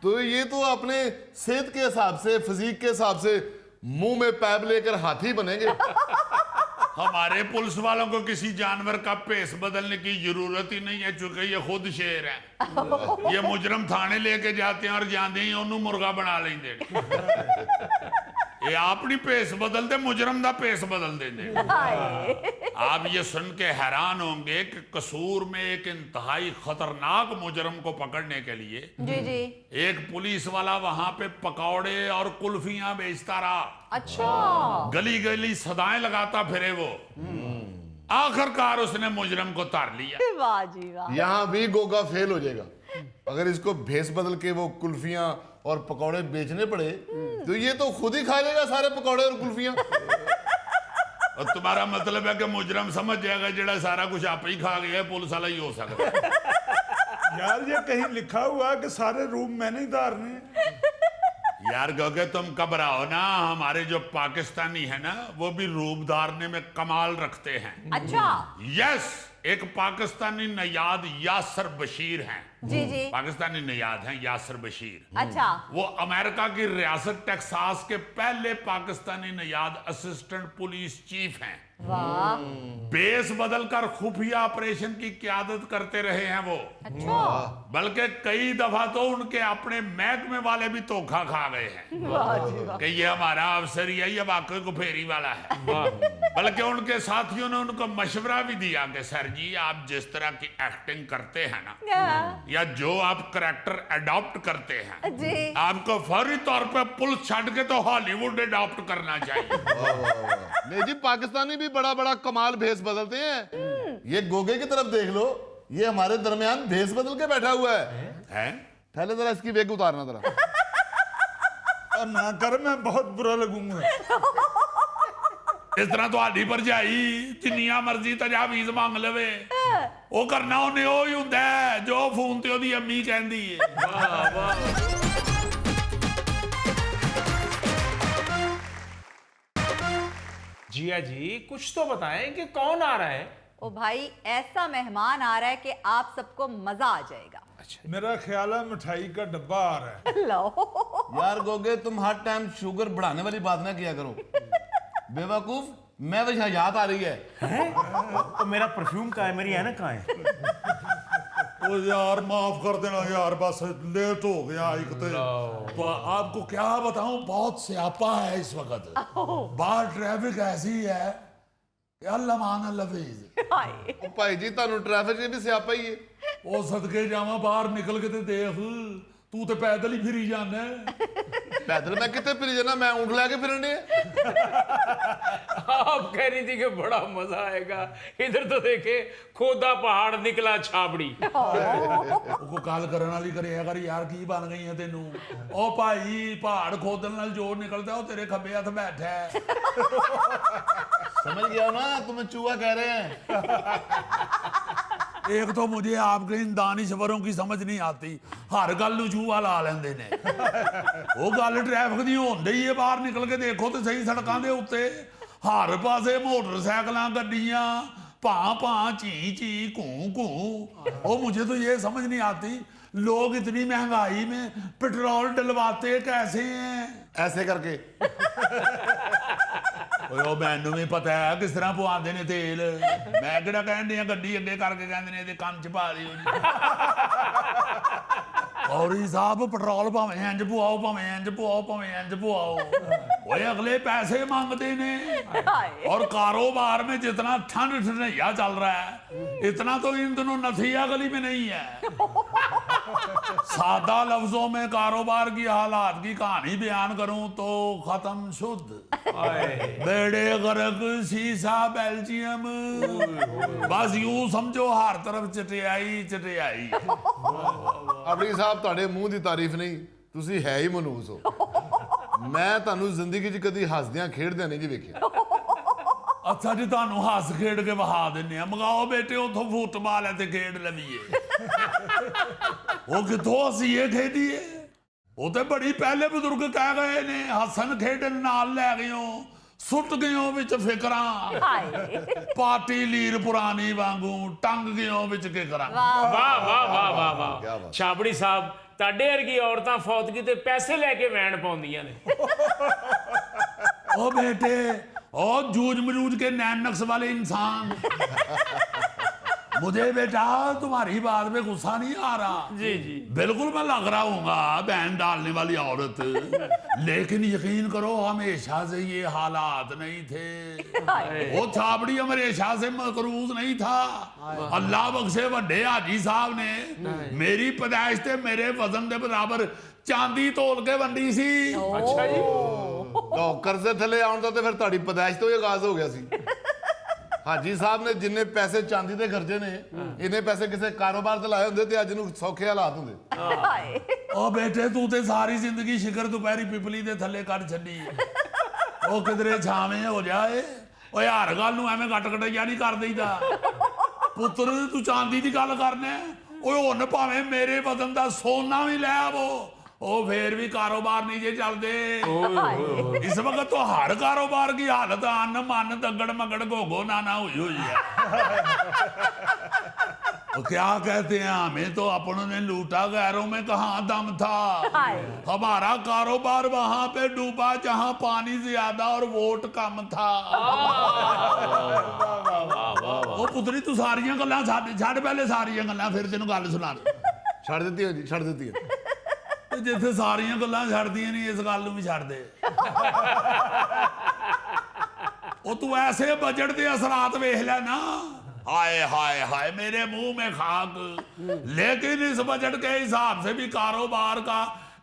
तो ये तो अपने सेहत के हिसाब से, फिजिक के हिसाब से मुंह में पैप लेकर हाथी बनेंगे। हमारे पुलिस वालों को किसी जानवर का भेष बदलने की जरूरत ही नहीं है, चूंकि ये खुद शेर है। ये मुजरम थाने लेके जाते हैं और जाते ही उन्होंने मुर्गा बना लेंगे। ये अपनी भेष बदलते, मुजरम का भेष बदल देंगे। आप ये सुन के हैरान होंगे कि कसूर में एक इंतहाई खतरनाक मुजरम को पकड़ने के लिए जी जी। एक पुलिस वाला वहां पे पकौड़े और कुल्फियां बेचता रहा। अच्छा। गली गली सदाएं लगाता फिरे वो। आखिरकार उसने मुजरम को तार लिया। वाह जी वाह। यहाँ भी गोगा फेल हो जाएगा। अगर इसको भेस बदल के वो कुल्फियां और पकौड़े बेचने पड़े तो ये तो खुद ही खा लेगा सारे पकौड़े और कुल्फियां। और तुम्हारा मतलब है कि मुजरम समझ जाएगा जेड़ा सारा कुछ आप ही खा गया है, पुलिस वाला ही हो सकता है। यार ये कहीं लिखा हुआ है कि सारे रूम मैंने ही धारने हैं। यार क्योंकि तुम घबराओ ना, हमारे जो पाकिस्तानी है ना वो भी रूप धारने में कमाल रखते हैं। अच्छा। यस, एक पाकिस्तानी नयाद यासर बशीर हैं। जी जी। पाकिस्तानी नयाद हैं यासर बशीर। अच्छा। वो अमेरिका की रियासत टेक्सास के पहले पाकिस्तानी नयाद असिस्टेंट पुलिस चीफ हैं। वाह। बेस बदलकर खुफिया ऑपरेशन की क्यादत करते रहे हैं वो। अच्छा। बल्कि कई दफा तो उनके अपने महकमे वाले भी धोखा खा गए हैं वाह जी वाह। कि ये हमारा अफसर ही है, ये वाकई को फेरी वाला है। बल्कि उनके साथियों ने उनको मशवरा भी दिया कि सर जी आप जिस तरह की एक्टिंग करते हैं ना, या जो आप करैक्टर अडॉप्ट करते हैं, जी। आपको फौरी तौर पर पुलिस छाड़ के तो हॉलीवुड अडॉप्ट करना चाहिए। नहीं जी, पाकिस्तानी भी बड़ा बड़ा कमाल भेस बदलते हैं। ये गोगे की तरफ देख लो, ये हमारे दरमियान भेस बदल के बैठा हुआ है। हैं? पहले जरा इसकी वेग उतारना जरा। और ना कर, मैं बहुत बुरा लगूंगा। इस तरह तो हाडी पर जाई जिन्नियां मर्जी तजावीज मांग लवे, वो करना उन्हें वो ही हुंदा है जो फोन ते ओदी अम्मी कहंदी है। वाह वाह। जिया जी कुछ तो बताएं कि कौन आ रहा है। ओ भाई ऐसा मेहमान आ रहा है कि आप सबको मजा आ जाएगा। मेरा ख्याल है मिठाई का डब्बा आ रहा है। लो। यार गोगे, तुम हर टाइम शुगर बढ़ाने वाली बात ना किया करो। बेवकूफ, मैं तो याद आ रही है। तो मेरा परफ्यूम कहाँ है, मेरी ऐनक कहाँ है? ओ यार माफ कर देना यार, बस लेट हो गया एक तो आपको क्या बताऊं, बहुत स्यापा है इस वक्त। बाहर ट्रैफिक ऐसी है कि अल्लाह मान लफीज। ओ भाई जी, तानू ट्रैफिक भी स्यापा ही है। ओ सदके जावा, बाहर निकल के ते देख, तू तो पैदल ही फिरी जाना। पैदल मैं कितने फिर जाना, मैं ऊँट लेके फिरने। आप कह रही थी कि बड़ा मजा आएगा, इधर तो देखे खोदा पहाड़ निकला छाबड़ी। ਉਹ ਗੱਲ ਕਰਨ ਵਾਲੀ ਕਰਿਆ ਕਰ ਯਾਰ, ਕੀ ਬਣ ਗਈ ਹੈ ਤੈਨੂੰ? ਉਹ ਭਾਈ ਪਹਾੜ ਖੋਦਣ ਨਾਲ ਜੋ ਨਿਕਲਦਾ ਉਹ ਤੇਰੇ ਖੱਬੇ ਹੱਥ ਬੈਠਾ ਹੈ। समझ गया ना, तुम्हें चूहा कह रहे हैं। एक तो मुझे आपके इन दानिशवरों की समझ नहीं आती, हर गल ਨੂੰ ਚੂਹਾ ਲਾ ਲੈਂਦੇ ਨੇ। ਉਹ ਗੱਲ ਟ੍ਰੈਫਿਕ ਦੀ ਹੁੰਦੀ ਹੀ ਹੈ, ਬਾਹਰ ਨਿਕਲ ਕੇ ਦੇਖੋ ਤੇ ਸਹੀ ਸੜਕਾਂ ਦੇ ਉੱਤੇ ਹਰ ਪਾਸੇ मोटरसाइकिलां ਗੱਡੀਆਂ भां भां ची ची कूं कूं। ओ मुझे तो ये समझ नहीं आती, लोग इतनी महंगाई में पेट्रोल डलवाते कैसे हैं? ऐसे करके। ਉਹ ਮੈਨੂੰ ਵੀ ਪਤਾ ਹੈ ਕਿਸ ਤਰ੍ਹਾਂ ਪਵਾਉਂਦੇ ਨੇ ਤੇਲ। ਮੈਂ ਕਿਹੜਾ ਕਹਿੰਦੇ ਆ ਗੱਡੀ ਅੱਗੇ ਕਰਕੇ ਕਹਿੰਦੇ ਨੇ ਇਹਦੇ ਕੰਨ 'ਚ ਪਾ ਦਿਓ ਜੀ। ਔਰੀ ਸਾਹਿਬ ਪੈਟਰੋਲ ਭਾਵੇਂ ਇੰਜ ਪਵਾਓ, ਭਾਵੇਂ ਇੰਜ ਪਵਾਓ, ਭਾਵੇਂ ਇੰਜ ਪਵਾਓ। ਓਏ अगले पैसे मांगते ने। और कारोबार में जितना ठंड ठंडैया चल रहा है, इतना तो इन दिनों नथिया गली में नहीं है। सादा लफ्जों में कारोबार की हालात की कहानी बयान करूं तो खत्म शुद्ध। बेड़े गर्क शीशा बेल्जियम, बस यूं समझो हर तरफ चटियाई चटियाई। अपनी साहब ਤੁਹਾਡੇ ਮੂੰਹ ਦੀ ਤਾਰੀਫ ਨਹੀਂ, ਤੁਸੀਂ ਹੈ ਹੀ ਮਨੂਸ ਹੋ। ਮੈਂ ਤੁਹਾਨੂੰ ਜ਼ਿੰਦਗੀ 'ਚ ਕਦੀ ਹੱਸਦਿਆਂ ਖੇਡਦਿਆਂ ਨਹੀਂ ਜੀ ਵੇਖਿਆ। ਅੱਛਾ ਜੀ, ਤੁਹਾਨੂੰ ਹੱਸ ਖੇਡ ਕੇ ਵਹਾ ਦਿੰਨੇ ਆ। ਮੰਗਾਓ ਬੇਟੇ ਉੱਥੋਂ ਫੁੱਟਬਾਲ ਹੈ ਤੇ ਖੇਡ ਲਵੀਏ। ਉਹ ਕਿੱਥੋਂ ਹੱਸੀਏ ਖੇਡੀਏ? ਉਹ ਤੇ ਬੜੀ ਪਹਿਲੇ ਬਜ਼ੁਰਗ ਕਹਿ ਗਏ ਨੇ, ਹੱਸਣ ਖੇਡਣ ਨਾਲ ਲੈ ਗਇਓ, ਸੁੱਟ ਗਇਓ ਵਿੱਚ ਫਿਕਰਾਂ। ਪਾਰਟੀ ਲੀਰ ਪੁਰਾਣੀ ਵਾਂਗੂ ਟੰਗ ਗਇਓ ਵਿੱਚ ਕਿਕਰਾਂ। वाह वाह वाह वाह वाह। क्या बात। छाबड़ी साहब, ਤੁਹਾਡੇ ਵਰਗੀ ਔਰਤਾਂ ਫੌਤਗੀ ਤੇ ਪੈਸੇ ਲੈ ਕੇ ਵੈਣ ਪਾਉਂਦੀਆਂ ਨੇ। ओ बेटे, ओ जूझ मजूझ के नैन नक्श वाले इंसान, मुझे बेटा तुम्हारी बात में गुस्सा नहीं आ रहा। जी जी। बिल्कुल मैं लग रहा हूँगा बहन डालने वाली औरत, लेकिन यकीन करो हमेशा से ये हालात नहीं थे। वो छाबड़ी हमेशा से मकरूज नहीं था। अल्लाह बख्शे वड्डे हाजी साहब ने मेरी पैदाइश ते मेरे वजन के बराबर चांदी तोल के वंडी सी। अच्छा जी। कर्जे थले आउण तो फिर ਤੁਹਾਡੀ ਪਦਾਇਸ਼ ਤੋਂ ਹੀ ਆਗਾਜ਼ ਹੋ ਗਿਆ ਸੀ। ਹਾਜੀ ਸਾਹਿਬ ਨੇ ਜਿੰਨੇ ਪੈਸੇ ਚਾਂਦੀ ਦੇ ਖਰਚੇ ਨੇ, ਇੰਨੇ ਪੈਸੇ ਕਿਸੇ ਕਾਰੋਬਾਰ ਤੇ ਲਾਏ ਹੁੰਦੇ ਤੇ ਅੱਜ ਨੂੰ ਸੌਖੇ ਹਾਲਾਤ ਹੁੰਦੇ। ਹਾਏ ओ बेटे तू ते सारी जिंदगी शिखर दोपहरी पिपली दे थले कट छड्डी है। ओ किधरे छावें हो जाए। ओ हर गल नूं एवें कट कटैया नहीं कर देईदा। पुत्र तू चांदी दी गल करना है, ओए हुण भावें मेरे वजन दा सोना भी लै आवो, ओ फिर भी कारोबार नहीं जे चलदे। इस वक्त तो हर कारोबार की हालत अन्न मन दगड़ मगड़ घोघो नाना हुई है। वो क्या कहते हैं, हमें तो अपनों ने लूटा, गैरों में कहाँ दम था। हमारा कारोबार वहां पे डूबा जहां पानी ज्यादा और वोट कम था। वो पुत्री तू सारियां गल्लां छੱਡ पहले सारियां गल्लां, फिर तेनों गल सुना। ਛੱਡ ਦਿੱਤੀ ਹੋ ਜੀ, ਛੱਡ ਦਿੱਤੀ ਹੈ। जिथे सारियां गल्लां छड्डदियां नहीं, इस गल नूं भी छड्ड दे। ओ तू ऐसे बजट दे असरात वेख लै ना, हाय हाय हाय मेरे मुंह में खाक। लेकिन इस बजट के हिसाब से भी कारोबार का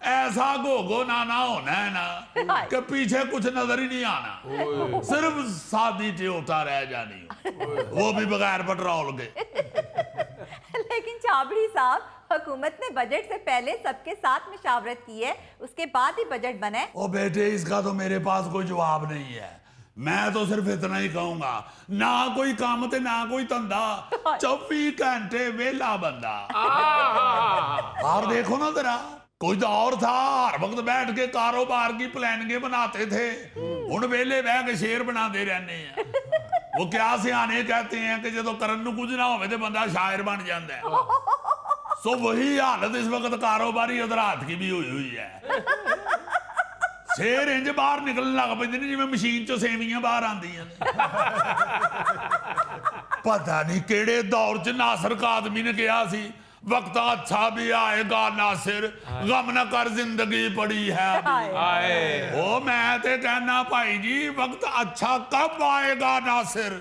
ऐसा गोगो नाना होना है ना कि पीछे कुछ नजर ही नहीं आना, सिर्फ सादी टियोटा रह जानी, वो भी बगैर पेट्रोल के। लेकिन छाबड़ी साहब, हुकूमत ने बजट से पहले सबके साथ मशावरत की है, उसके बाद ही बजट बना है। ओ बेटे इसका तो मेरे पास कोई जवाब नहीं है। मैं तो सिर्फ इतना ही कहूंगा, ना कोई काम ते ना कोई धंधा, 24 घंटे वेला बंदा। और देखो ना जरा, कोई दौर था हर वक्त बैठ के कारोबार की प्लानिंग बनाते थे, हुण वेले बह के शेर बनाते रहने हैं। वो क्या सियाने कहते हैं कि जो करन नूं कुछ ना होवे ते बंदा शायर बन जाता है। सो वही हालत इस वक्त कारोबारी हजरात की भी हुई है। शेर इंज बाहर निकलने लग पैंदे ने जिवें मशीन चों सेवियां बाहर आंदियां ने। पता नहीं केड़े दौर च नासिर कादमी ने कहा सी, वक्त अच्छा भी आएगा नासिर, गम न कर जिंदगी पड़ी है अभी। ओ मैं ते कहना भाई जी, वक्त अच्छा कब आएगा नासिर,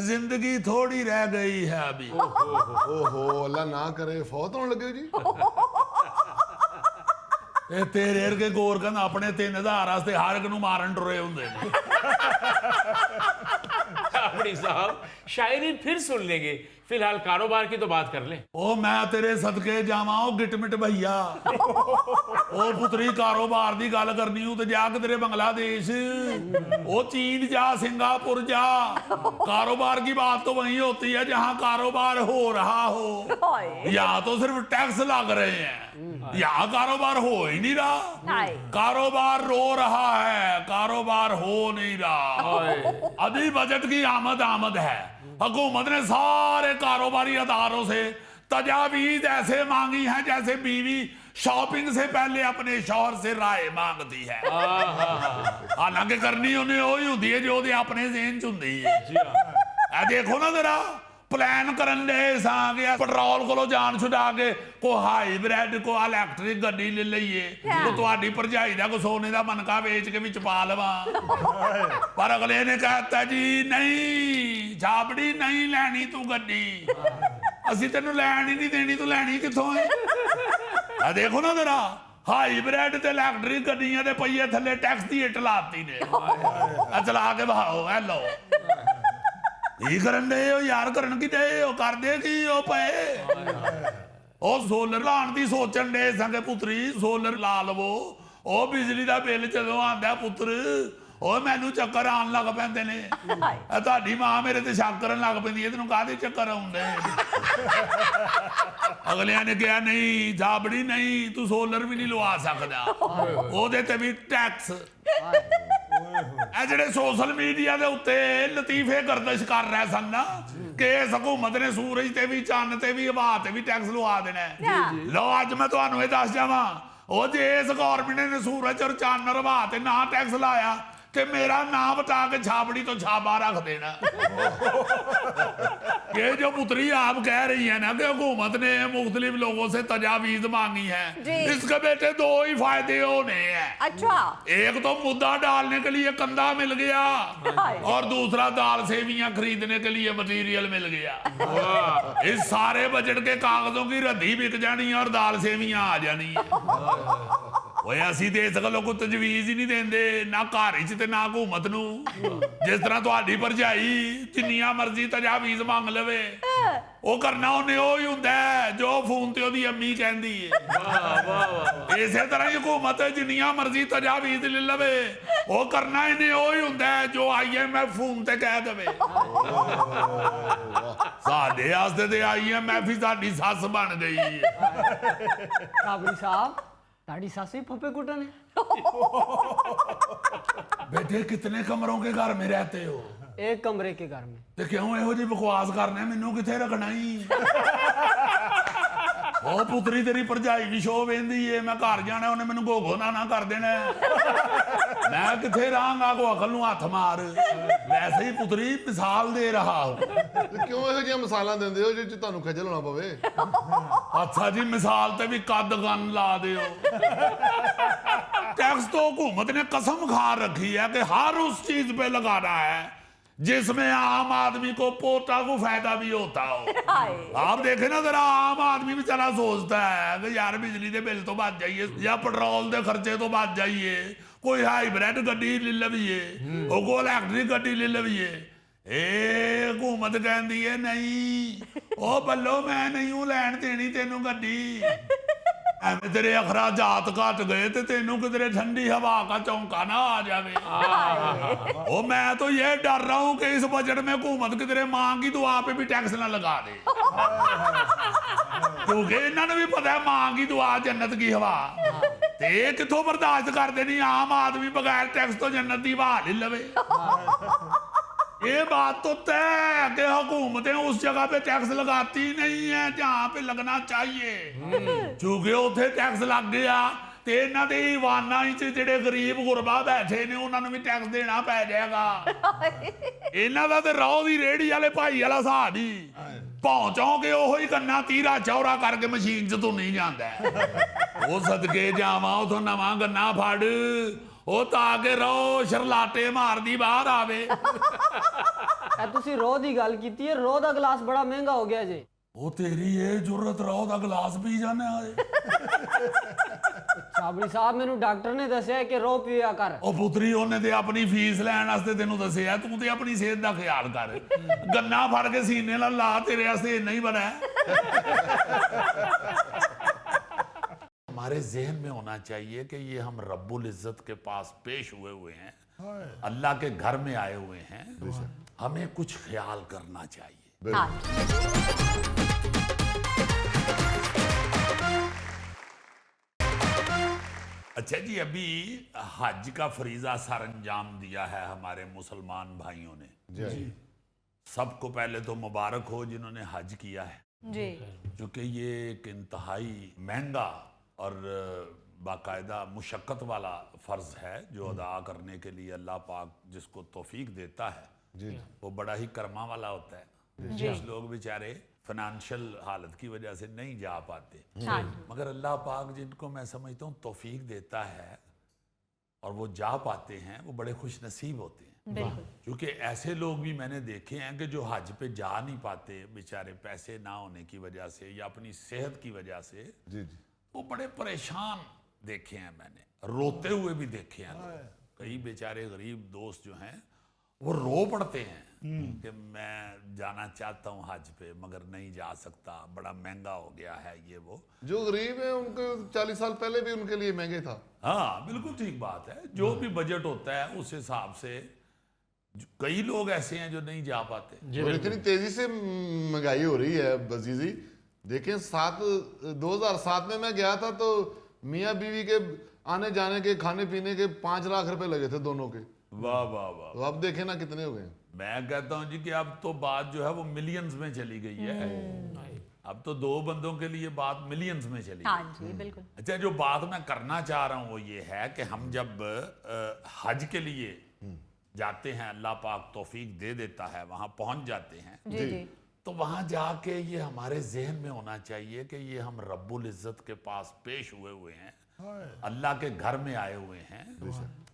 जिंदगी थोड़ी रह गई है अभी। ओहो अल्लाह ना करे फौत होने लगे जी। ਇਹ ਤੇਰੇ ਵਰਗੇ ਗੋਰਕਨ ਆਪਣੇ 3000 ਵਾਸਤੇ ਹਰ ਇੱਕ ਨੂੰ ਮਾਰਨ ਟੁਰੇ ਹੁੰਦੇ ਨੇ। छाबड़ी साहब, शायरी फिर सुन लेंगे, फिलहाल कारोबार की तो बात कर लें। ओ मैं तेरे सदके जावां ओ गिटमिट भैया, ओ पुत्री कारोबार दी गल करनी हो तो जा के तेरे बांग्लादेश, ओ चीन जा, सिंगापुर जा। कारोबार की बात तो वहीं होती है जहां कारोबार हो रहा हो। यहाँ तो सिर्फ टैक्स लग रहे हैं, यहाँ कारोबार हो ही नहीं रहा। कारोबार रो रहा है, कारोबार हो नहीं रहा। अभी बजट की आमद है, हुकूमत ने सारे कारोबारी अदारों से तजावीज ऐसे मांगी हैं जैसे बीवी शॉपिंग से पहले अपने शौहर से राय मांगती है। हालांकि करनी उन्हें वही होती है जो उहदे अपने ज़हन च हुंदी है। देखो ना जरा, प्लान करन दे सां कि पेट्रोल को जान छुड़ा के को हाईब्रिड को इलैक्ट्रिक गड्डी ले लईए, तो तुहाडी भरजाई दा को सोने दा मनका बेच के विच पा लवां। पर अगले ने कहता जी नहीं छाबड़ी, नहीं लैनी तू गड्डी, असीं तैनूं लैण ही नहीं देनी, तू लैणी कित्थों है। देखो ना जरा, हाईब्रिड ते इलैक्ट्रिक गड्डियां दे पहिए थल्ले टैक्स दी हिट लाती ने। चला के बहाओ, है लो की करन दे हो यार, करन की दे हो, कर दे की हो पे। ओ सोलर लाण दी सोचन दे संगे पुत्री, सोलर ला लवो। ओ बिजली दा बिल जदों आंदा पुत्र, ओ मैनू चक्कर आन लग पैंदे ने। तुहाडी मां मेरे ते शक करन लग पैंदी है, तैनूं काहदे चक्कर आउंदे। अगलियां ने कहा नहीं छाबड़ी नहीं, तू सोलर भी नहीं लवा सकदा, ओहदे ते भी टैक्स। ਜਿਹੜੇ सोशल मीडिया ਦੇ ਉੱਤੇ ਲਤੀਫੇ ਗਰਦਿਸ਼ ਕਰ ਰਹੇ ਸਨ ਨਾ ਕਿ ਇਸ ਹਕੂਮਤ ਨੇ ਸੂਰਜ ਤੇ ਵੀ, ਚੰਨ ਤੇ ਵੀ, ਹਵਾ ਤੇ ਵੀ ਟੈਕਸ ਲਵਾ ਦੇਣਾ ਹੈ। ਲਓ ਅੱਜ ਮੈਂ ਤੁਹਾਨੂੰ ਇਹ ਦੱਸ ਜਾਵਾਂ, ਉਹ ਜੇ ਇਸ ਗਵਰਨਮੈਂਟ ਨੇ ਸੂਰਜ ਔਰ ਚੰਨ ਔਰ ਹਵਾ ਤੇ ਨਾ ਟੈਕਸ ਲਾਇਆ ਤੇ ਮੇਰਾ ਨਾਮ ਬਤਾ ਕੇ छाबड़ी तो छापा रख देना। ये जो पुत्री आप कह रही है ना कि हुकूमत ने मुख्तलिफ लोगों से तजावीज मांगी है, जी। इसके बेटे दो ही फायदे होने हैं। अच्छा। एक तो मुद्दा डालने के लिए कंधा मिल गया हाय। और दूसरा दाल सेवियां खरीदने के लिए मटेरियल मिल गया। इस सारे बजट के कागजों की रद्दी बिक जानी है और दाल सेवियां आ जानी है। ओए ਅਸੀਂ ਤੇ ਇਸ ਗੱਲੋਂ ਕੋਈ ਤਜਵੀਜ਼ ਹੀ ਨਹੀਂ ਦਿੰਦੇ ਨਾ ਘਰ ਵਿੱਚ ਤੇ ਨਾ ਹਕੂਮਤ ਨੂੰ। ਜਿਸ ਤਰ੍ਹਾਂ ਤੁਹਾਡੀ ਭਰਜਾਈ ਜਿੰਨੀਆਂ ਮਰਜ਼ੀ ਤਜਾਵੀਜ਼ ਮੰਗ ਲਵੇ, ਉਹ ਕਰਨਾ ਉਹਨੇ ਉਹ ਹੀ ਹੁੰਦਾ ਹੈ ਜੋ ਫੋਨ ਤੇ ਉਹਦੀ ਅੰਮੀ ਕਹਿੰਦੀ ਹੈ। ਇਸੇ ਤਰ੍ਹਾਂ ਹੀ ਹਕੂਮਤ ਜਿੰਨੀਆਂ ਮਰਜ਼ੀ ਤਜਾਵੀਜ਼ ਲੈ ਲਵੇ, ਉਹ ਕਰਨਾ ਇਹਨੇ ਉਹ ਹੀ ਹੁੰਦਾ ਹੈ ਜੋ IMF ਫੋਨ ਤੇ ਕਹਿ ਦੇਵੇ। ਸਾਡੇ ਵਾਸਤੇ ਤੇ IMF ਹੀ ਸਾਡੀ ਸੱਸ ਬਣ ਗਈ ਹੈ। छाबड़ी साहब ताड़ी सास ही फप्पे कुटन है। बेटे कितने कमरों के घर में रहते हो? एक कमरे के घर में। ਤੇ ਕਿਉਂ ਇਹੋ ਜਿਹੀ ਬਕਵਾਸ ਕਰਨਾ? ਮੈਨੂੰ ਕਿੱਥੇ ਰੱਖਣਾ ਹੀ? ਉਹ ਪੁੱਤਰੀ ਤੇਰੀ ਭਰਜਾਈ ਵੀ ਸ਼ੋਅ ਵੇਂਦੀ ਏ, ਮੈਂ ਘਰ ਜਾਣਾ, ਉਹਨੇ ਮੈਨੂੰ ਗੋਗੋ ਨਾ ਕਰ ਦੇਣਾ। ਮੈਂ ਕਿੱਥੇ ਰਹਾਂਗਾ? ਕੋ ਅਕਲ ਨੂੰ ਹੱਥ ਮਾਰ। ਵੈਸੇ ਹੀ ਪੁੱਤਰੀ ਮਿਸਾਲ ਦੇ ਰਹਾ ਹੂੰ। ਤੇ ਕਿਉਂ ਇਹੋ ਜਿਹੀਆਂ ਮਿਸਾਲਾਂ ਦਿੰਦੇ ਹੋ ਜਿਹਦੇ ਚ ਤੁਹਾਨੂੰ ਖੱਜਲ ਹੋਣਾ ਪਵੇ? ਅੱਛਾ ਜੀ, ਮਿਸਾਲ ਤੇ ਵੀ ਕੱਦ ਗੰਨ ਲਾ ਦਿਓ। टैक्स तो हुकूमत ने कसम खा रखी है कि हर उस चीज पे लगाना है जिसमें आम आदमी को पोटा को फायदा भी होता हो। हाय। आप देखे ना जरा, आम आदमी बेचारा सोचता है कि यार बिजली के बिल तो बच जाइए या पेट्रोल के खर्चे तो बच जाइए, कोई हाईब्रिड गड्डी ले लवीए, कोई इलैक्ट्रिक गड्डी ले लवीए। हुकूमत कहती है नहीं, ओ बल्लो मैं नहीं हूं लैन देनी तेनू गड्डी। ਐਵੇਂ ਤੇਰੇ ਅਖਰਾਜਾਤ ਘਟ ਗਏ ਤੇ ਤੈਨੂੰ ਕਿਧਰੇ ਠੰਡੀ हवा का चौंका ना आ जावे। ओ मैं तो ये डर रहा हूं कि इस बजट में हुकूमत किधरे मां की दुआ पे भी टैक्स ना लगा दे, क्योंकि इन्होंने भी पता है मां की दुआ जन्नत की हवा। ते किथों बर्दाश्त करते नहीं आम आदमी बगैर टैक्स तो जन्नत की हवा ले लवे। ये बात तो तय है कि हुकूमतें उस जगह पे टैक्स लगाती नहीं है जहां पे लगना चाहिए, क्योंकि उथे टैक्स लग गया ते इन्हां दे ईवानां विच जिहड़े गरीब गुरबा बैठे ने उन्हां नूं भी टैक्स देना पै जाएगा। इन्हां दा ते रौह दी रेहड़ी वाले भाई वाला हिसाब ही पहुंचों के ओहो ही गन्ना तीरा चौरा करके मशीन च तुनी जांदा है। ओ सदके जावां उथों नवां गन्ना फड़ ਉਹ ਤਾਂ ਕਿ ਰੋ ਸ਼ਰਲਾਟੇ ਮਾਰਦੀ ਬਾਹਰ ਆਵੇ। ਇਹ ਤੁਸੀਂ ਰੋਹ ਦੀ ਗੱਲ ਕੀਤੀ ਹੈ, ਰੋਹ ਦਾ ਗਲਾਸ ਬੜਾ ਮਹਿੰਗਾ ਹੋ ਗਿਆ ਜੀ। ਉਹ ਤੇਰੀ ਇਹ ਜ਼ਰੂਰਤ ਰੋ ਦਾ ਗਲਾਸ ਪੀ ਜਾਣਾ ਹੈ। ਛਾਬੜੀ ਸਾਹਿਬ ਮੈਨੂੰ ਡਾਕਟਰ ਨੇ ਦੱਸਿਆ ਕਿ ਰੋਹ ਪੀਆ ਕਰ। ਉਹ ਪੁੱਤਰੀ ਉਹਨੇ ਤੇ ਆਪਣੀ ਫੀਸ ਲੈਣ ਵਾਸਤੇ ਤੈਨੂੰ ਦੱਸਿਆ, ਤੂੰ ਤੇ ਆਪਣੀ ਸਿਹਤ ਦਾ ਖਿਆਲ ਕਰ। ਗੰਨਾ ਫੜ ਕੇ ਸੀਨੇ ਨਾਲ ਲਾ, ਤੇਰੇ ਵਾਸਤੇ ਇੰਨਾ ਹੀ ਬਣਾ। हमारे जहन में होना चाहिए कि ये हम रब्बुल इज्जत के पास पेश हुए हैं, अल्लाह के घर में आए हुए हैं, हमें कुछ ख्याल करना चाहिए। हाँ। अच्छा जी, अभी हज का फरीजा सर अंजाम दिया है हमारे मुसलमान भाइयों ने जी। सबको पहले तो मुबारक हो जिन्होंने हज किया है जी, क्योंकि ये एक इंतहाई महंगा और बाकायदा मुशक्क़त वाला फ़र्ज़ है जो अदा करने के लिए अल्लाह पाक जिसको तौफीक देता है वो बड़ा ही कर्मा वाला होता है। कुछ लोग बेचारे फाइनेंशियल हालत की वजह से नहीं जा पाते, मगर अल्लाह पाक जिनको मैं समझता हूँ तौफीक देता है और वो जा पाते हैं, वो बड़े खुश नसीब होते हैं। क्योंकि ऐसे लोग भी मैंने देखे हैं कि जो हज पे जा नहीं पाते बेचारे, पैसे ना होने की वजह से या अपनी सेहत की वजह से, वो बड़े परेशान देखे हैं मैंने, रोते हुए भी देखे हैं लोग। कई बेचारे गरीब दोस्त जो हैं वो रो पड़ते हैं कि मैं जाना चाहता हूँ हज पे मगर नहीं जा सकता, बड़ा महंगा हो गया है ये वो। जो गरीब है उनको 40 साल पहले भी उनके लिए महंगे था। हाँ बिल्कुल ठीक बात है, जो भी बजट होता है उस हिसाब से कई लोग ऐसे हैं जो नहीं जा पाते। और इतनी तेजी से महंगाई हो रही है बजीजी, देखें 2007 में मैं गया था तो मियाँ बीवी के आने जाने के खाने पीने के 5 लाख रुपए लगे थे दोनों के। वाह वाह वाह। तो अब देखें ना कितने हो गए। मैं कहता हूँ जी कि अब तो बात जो है वो मिलियंस में चली गई है। अब तो 2 बंदों के लिए बात मिलियंस में चली हाँ गई। जी बिल्कुल। अच्छा, जो बात मैं करना चाह रहा हूँ वो ये है कि हम जब हज के लिए जाते हैं, अल्लाह पाक तौफीक दे देता है, वहां पहुंच जाते हैं, जी जी तो वहां जाके ये हमारे जहन में होना चाहिए कि ये हम रब्बुल इज्जत के पास पेश हुए हैं, अल्लाह के घर में आए हुए हैं,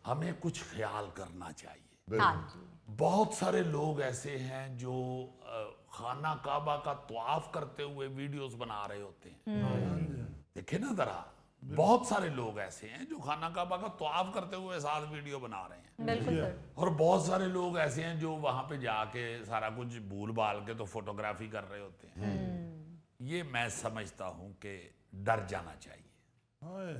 हमें कुछ ख्याल करना चाहिए। हाँ जी बहुत सारे लोग ऐसे हैं जो खाना काबा का तवाफ करते हुए वीडियोस बना रहे होते हैं। देखे ना जरा, बहुत सारे लोग ऐसे हैं जो खाना काबा का तवाफ करते हुए साथ वीडियो बना रहे हैं, बिल्कुल सर। और बहुत सारे लोग ऐसे हैं जो वहां पे जाके सारा कुछ भूल भाल के तो फोटोग्राफी कर रहे होते हैं। ये मैं समझता हूं कि डर जाना चाहिए,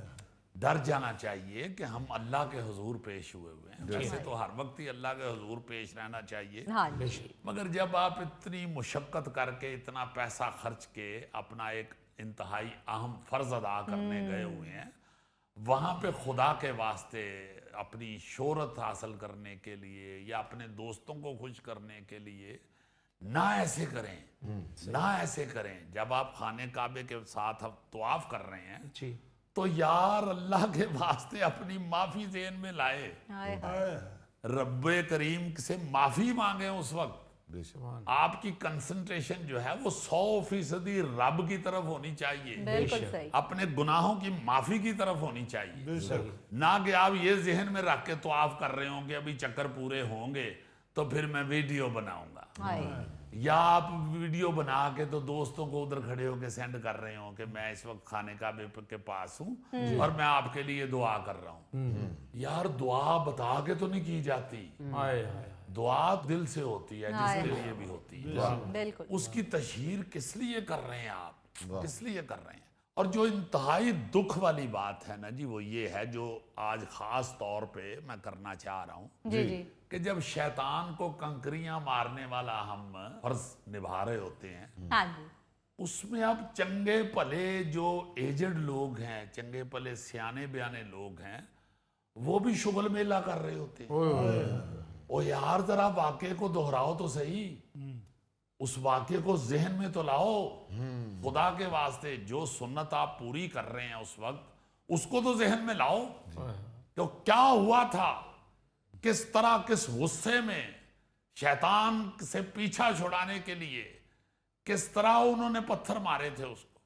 डर जाना चाहिए कि हम अल्लाह के हुजूर पेश हुए हैं। वैसे तो हर वक्त ही अल्लाह के हुजूर पेश रहना चाहिए, हाँ जी मगर जब आप इतनी मुशक्कत करके इतना पैसा खर्च के अपना एक इंतहाई अहम फर्ज अदा करने गए हुए हैं, वहां पे खुदा के वास्ते अपनी शोहरत हासिल करने के लिए या अपने दोस्तों को खुश करने के लिए ना ऐसे करें, ना ऐसे करें। जब आप खाने काबे के साथ आप तवाफ कर रहे हैं जी तो यार अल्लाह के वास्ते अपनी माफी ज़हन में लाए, हाय हाय रब्बे करीम से माफी मांगे। उस वक्त आपकी कंसंट्रेशन जो है वो 100% रब की तरफ होनी चाहिए, बिल्कुल सही। अपने गुनाहों की माफी की तरफ होनी चाहिए, ना कि आप ये जहन में रख के तवाफ कर रहे होंगे अभी चक्कर पूरे होंगे तो फिर मैं वीडियो बनाऊंगा, हाय या आप वीडियो बना के तो दोस्तों को उधर खड़े होके सेंड कर रहे हो कि मैं इस वक्त खाने काबे के पास हूँ और मैं आपके लिए दुआ कर रहा हूँ। यार दुआ बता के तो नहीं की जाती, हाय हाय दुआ दिल से होती है, जिसके लिए भी होती है। बिल्कुल उसकी तशहीर किस लिए कर रहे हैं आप, किस लिए कर रहे हैं? और जो इंतहाई दुख वाली बात है ना जी, वो ये है जो आज खास तौर पे मैं करना चाह रहा हूँ जी जी कि जब शैतान को कंकरियां मारने वाला हम फर्ज निभा रहे होते हैं, हाँ जी उसमें अब चंगे भले जो एजेड लोग हैं, चंगे भले सियाने बयाने लोग हैं, वो भी शुगल मेला कर रहे होते हैं। ओ यार जरा वाक़े को दोहराओ तो सही, उस वाक़े को जहन में तो लाओ। खुदा के वास्ते जो सुन्नत आप पूरी कर रहे हैं उस वक्त उसको तो जहन में लाओ। तो क्या हुआ था, किस तरह किस गुस्से में शैतान से पीछा छुड़ाने के लिए किस तरह उन्होंने पत्थर मारे थे उसको,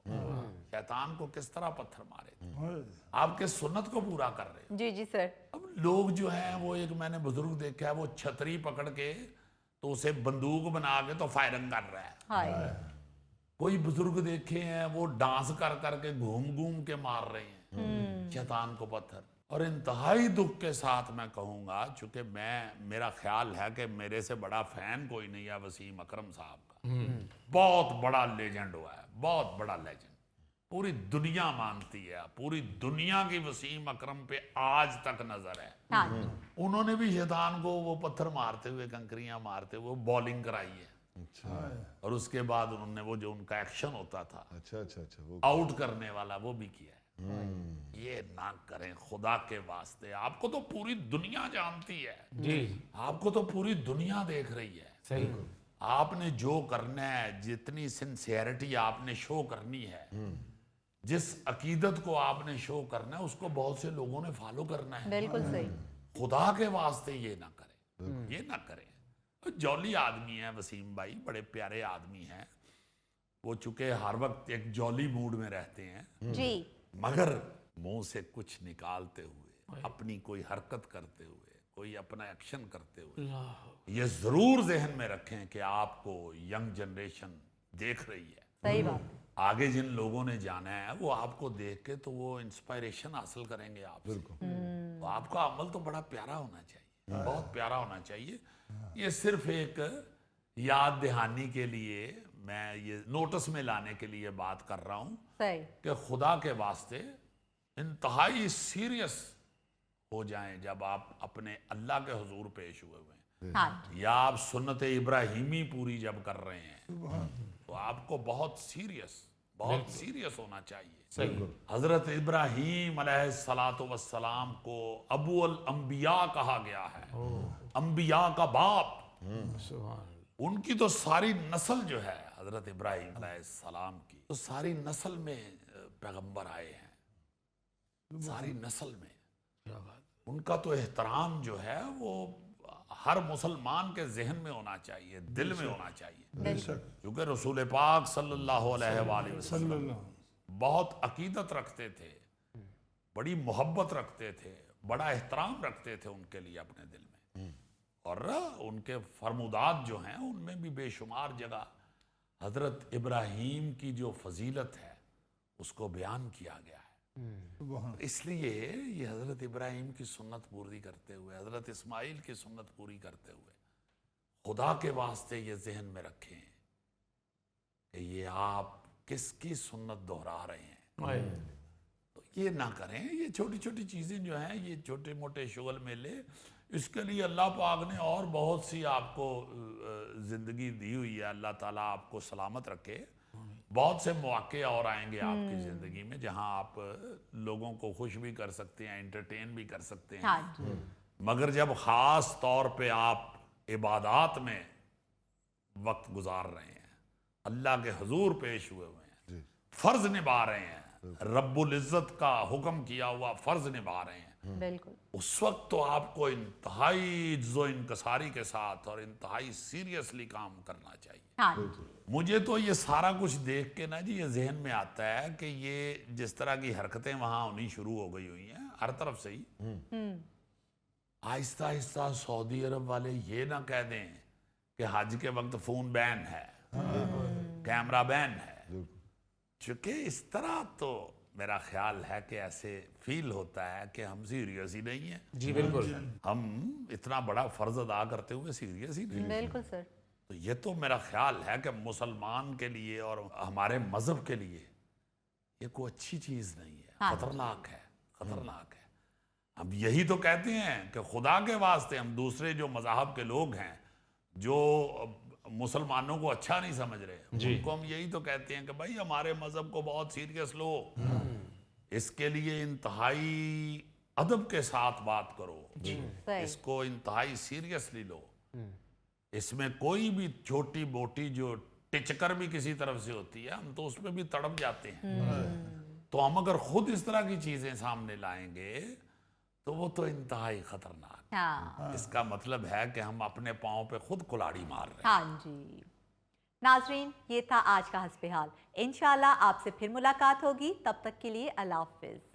शैतान को किस तरह पत्थर मारे थे, आपके सुन्नत को पूरा कर रहे हैं। जी जी सर। अब लोग जो हैं वो, एक मैंने बुजुर्ग देखा है, वो छतरी पकड़ के तो उसे बंदूक बना के तो फायरिंग कर रहा है। हाय कोई बुजुर्ग देखे हैं वो डांस कर करके घूम घूम के मार रहे हैं शैतान को पत्थर। और इंतहाई दुख के साथ मैं कहूंगा, चूंकि मेरा ख्याल है कि मेरे से बड़ा फैन कोई नहीं है वसीम अकरम साहब का, बहुत बड़ा लेजेंड हुआ है, बहुत बड़ा लेजेंड, पूरी दुनिया मानती है, पूरी दुनिया की वसीम अकरम पे आज तक नजर है। हाँ जी उन्होंने भी शैतान को वो पत्थर मारते हुए, कंकरियां मारते हुए बॉलिंग कराई है। अच्छा और उसके बाद उन्होंने वो जो उनका एक्शन होता था अच्छा अच्छा अच्छा वो आउट करने वाला, वो भी किया है। ये ना करें खुदा के वास्ते, आपको तो पूरी दुनिया जानती है जी आपको तो पूरी दुनिया देख रही है। सही आपने जो करना है, जितनी सिंसियरिटी आपने शो करनी है, जिस अकीदत को आपने शो करना है, उसको बहुत से लोगों ने फॉलो करना है। बिल्कुल सही। खुदा के वास्ते ये ना करें, ये ना करें। जॉली आदमी है वसीम भाई, बड़े प्यारे आदमी हैं वो, चूंकि हर वक्त एक जॉली मूड में रहते हैं, जी मगर मुंह से कुछ निकालते हुए, अपनी कोई हरकत करते हुए, कोई अपना एक्शन करते हुए, ये जरूर जहन में रखें कि आपको यंग जनरेशन देख रही है। सही बात। आगे जिन लोगों ने जाना है वो आपको देख के तो वो इंस्पायरेशन हासिल करेंगे आपसे। तो आपका अमल तो बड़ा प्यारा होना चाहिए, बहुत प्यारा होना चाहिए। ये सिर्फ एक याद दहानी के लिए, मैं ये नोटिस में लाने के लिए बात कर रहा हूं सही। कि खुदा के वास्ते इंतहाई सीरियस हो जाएं जब आप अपने अल्लाह के हुजूर पेश हुए हैं, हाँ या आप सुन्नत इब्राहिमी पूरी जब कर रहे हैं, तो आपको बहुत सीरियस होना चाहिए। हजरत इब्राहीम अलैहिस्सलातु वस्सलाम को अबू अल अंबिया कहा गया है, अंबिया का बाप। उनकी तो सारी नस्ल जो है हजरत इब्राहीम अलैहिस्सलाम की, तो सारी नस्ल में पैगंबर आए हैं, सारी नस्ल में। उनका तो एहतराम जो है वो हर मुसलमान के जहन में होना चाहिए, दिल में होना चाहिए। बेशक क्योंकि रसूल पाक सल्लल्लाहु अलैहि वसल्लम सल्लल्लाहु बहुत अकीदत रखते थे, बड़ी मोहब्बत रखते थे, बड़ा एहतराम रखते थे उनके लिए अपने दिल में। और उनके फरमुदात जो हैं उनमें भी बेशुमार जगह हजरत इब्राहीम की जो फजीलत है उसको बयान किया गया है। वहाँ इसलिए ये हजरत इब्राहीम की सुन्नत पूरी करते हुए, हजरत इस्माइल की सुन्नत पूरी करते हुए खुदा के वास्ते ये जहन में रखें कि ये आप किसकी सुन्नत दोहरा रहे हैं। तो ये ना करें। ये छोटी छोटी चीज़ें जो हैं, ये छोटे मोटे शुगल मेले, इसके लिए अल्लाह पाक ने और बहुत सी आपको ज़िंदगी दी हुई है। अल्लाह ताला आपको सलामत रखे। बहुत से मौके और आएंगे आपकी ज़िंदगी में जहां आप लोगों को खुश भी कर सकते हैं, एंटरटेन भी कर सकते हैं। हाँ जी। मगर जब ख़ास तौर पे आप इबादात में वक्त गुजार रहे हैं, अल्लाह के हुजूर पेश हुए हैं, फ़र्ज निभा रहे हैं, रब्बुल इज़्ज़त का हुक्म किया हुआ फ़र्ज निभा रहे हैं, बिल्कुल। उस वक्त तो आपको इंतहाई इज्जो इनकसारी के साथ और इंतहाई सीरियसली काम करना चाहिए। हाँ जी। मुझे तो ये सारा कुछ देख के ना जी ये जहन में आता है कि ये जिस तरह की हरकतें वहाँ होनी शुरू हो गई हुई हैं हर तरफ से ही, आहिस्ता आहिस्ता सऊदी अरब वाले ये ना कह दें कि हज के वक्त फ़ोन बैन है, कैमरा बैन है। चूँकि इस तरह तो मेरा ख्याल है कि ऐसे फील होता है कि हम सीरियस ही नहीं है। जी बिल्कुल। हम इतना बड़ा फ़र्ज अदा करते हुए सीरियस ही नहीं है। बिल्कुल सर। तो ये तो मेरा ख्याल है कि मुसलमान के लिए और हमारे मज़हब के लिए ये कोई अच्छी चीज़ नहीं है। हाँ। खतरनाक है, खतरनाक है। हम यही तो कहते हैं कि खुदा के वास्ते हम दूसरे जो मज़हब के लोग हैं जो मुसलमानों को अच्छा नहीं समझ रहे, उनको हम यही तो कहते हैं कि भाई हमारे मज़हब को बहुत सीरियस लो, इसके लिए इंतहाई अदब के साथ बात करो, सही। इसको इंतहाई सीरियसली लो। इसमें कोई भी छोटी मोटी जो टिचकर भी किसी तरफ से होती है हम तो उसमें भी तड़प जाते हैं। तो हम अगर खुद इस तरह की चीजें सामने लाएंगे तो वो तो इंतहाई खतरनाक। हाँ। इसका मतलब है कि हम अपने पाँव पे खुद कुल्हाड़ी मार रहे हैं। हाँ जी। नाजरीन, ये था आज का हस्बे हाल। इंशाल्लाह आपसे फिर मुलाकात होगी। तब तक के लिए अल्लाह हाफिज।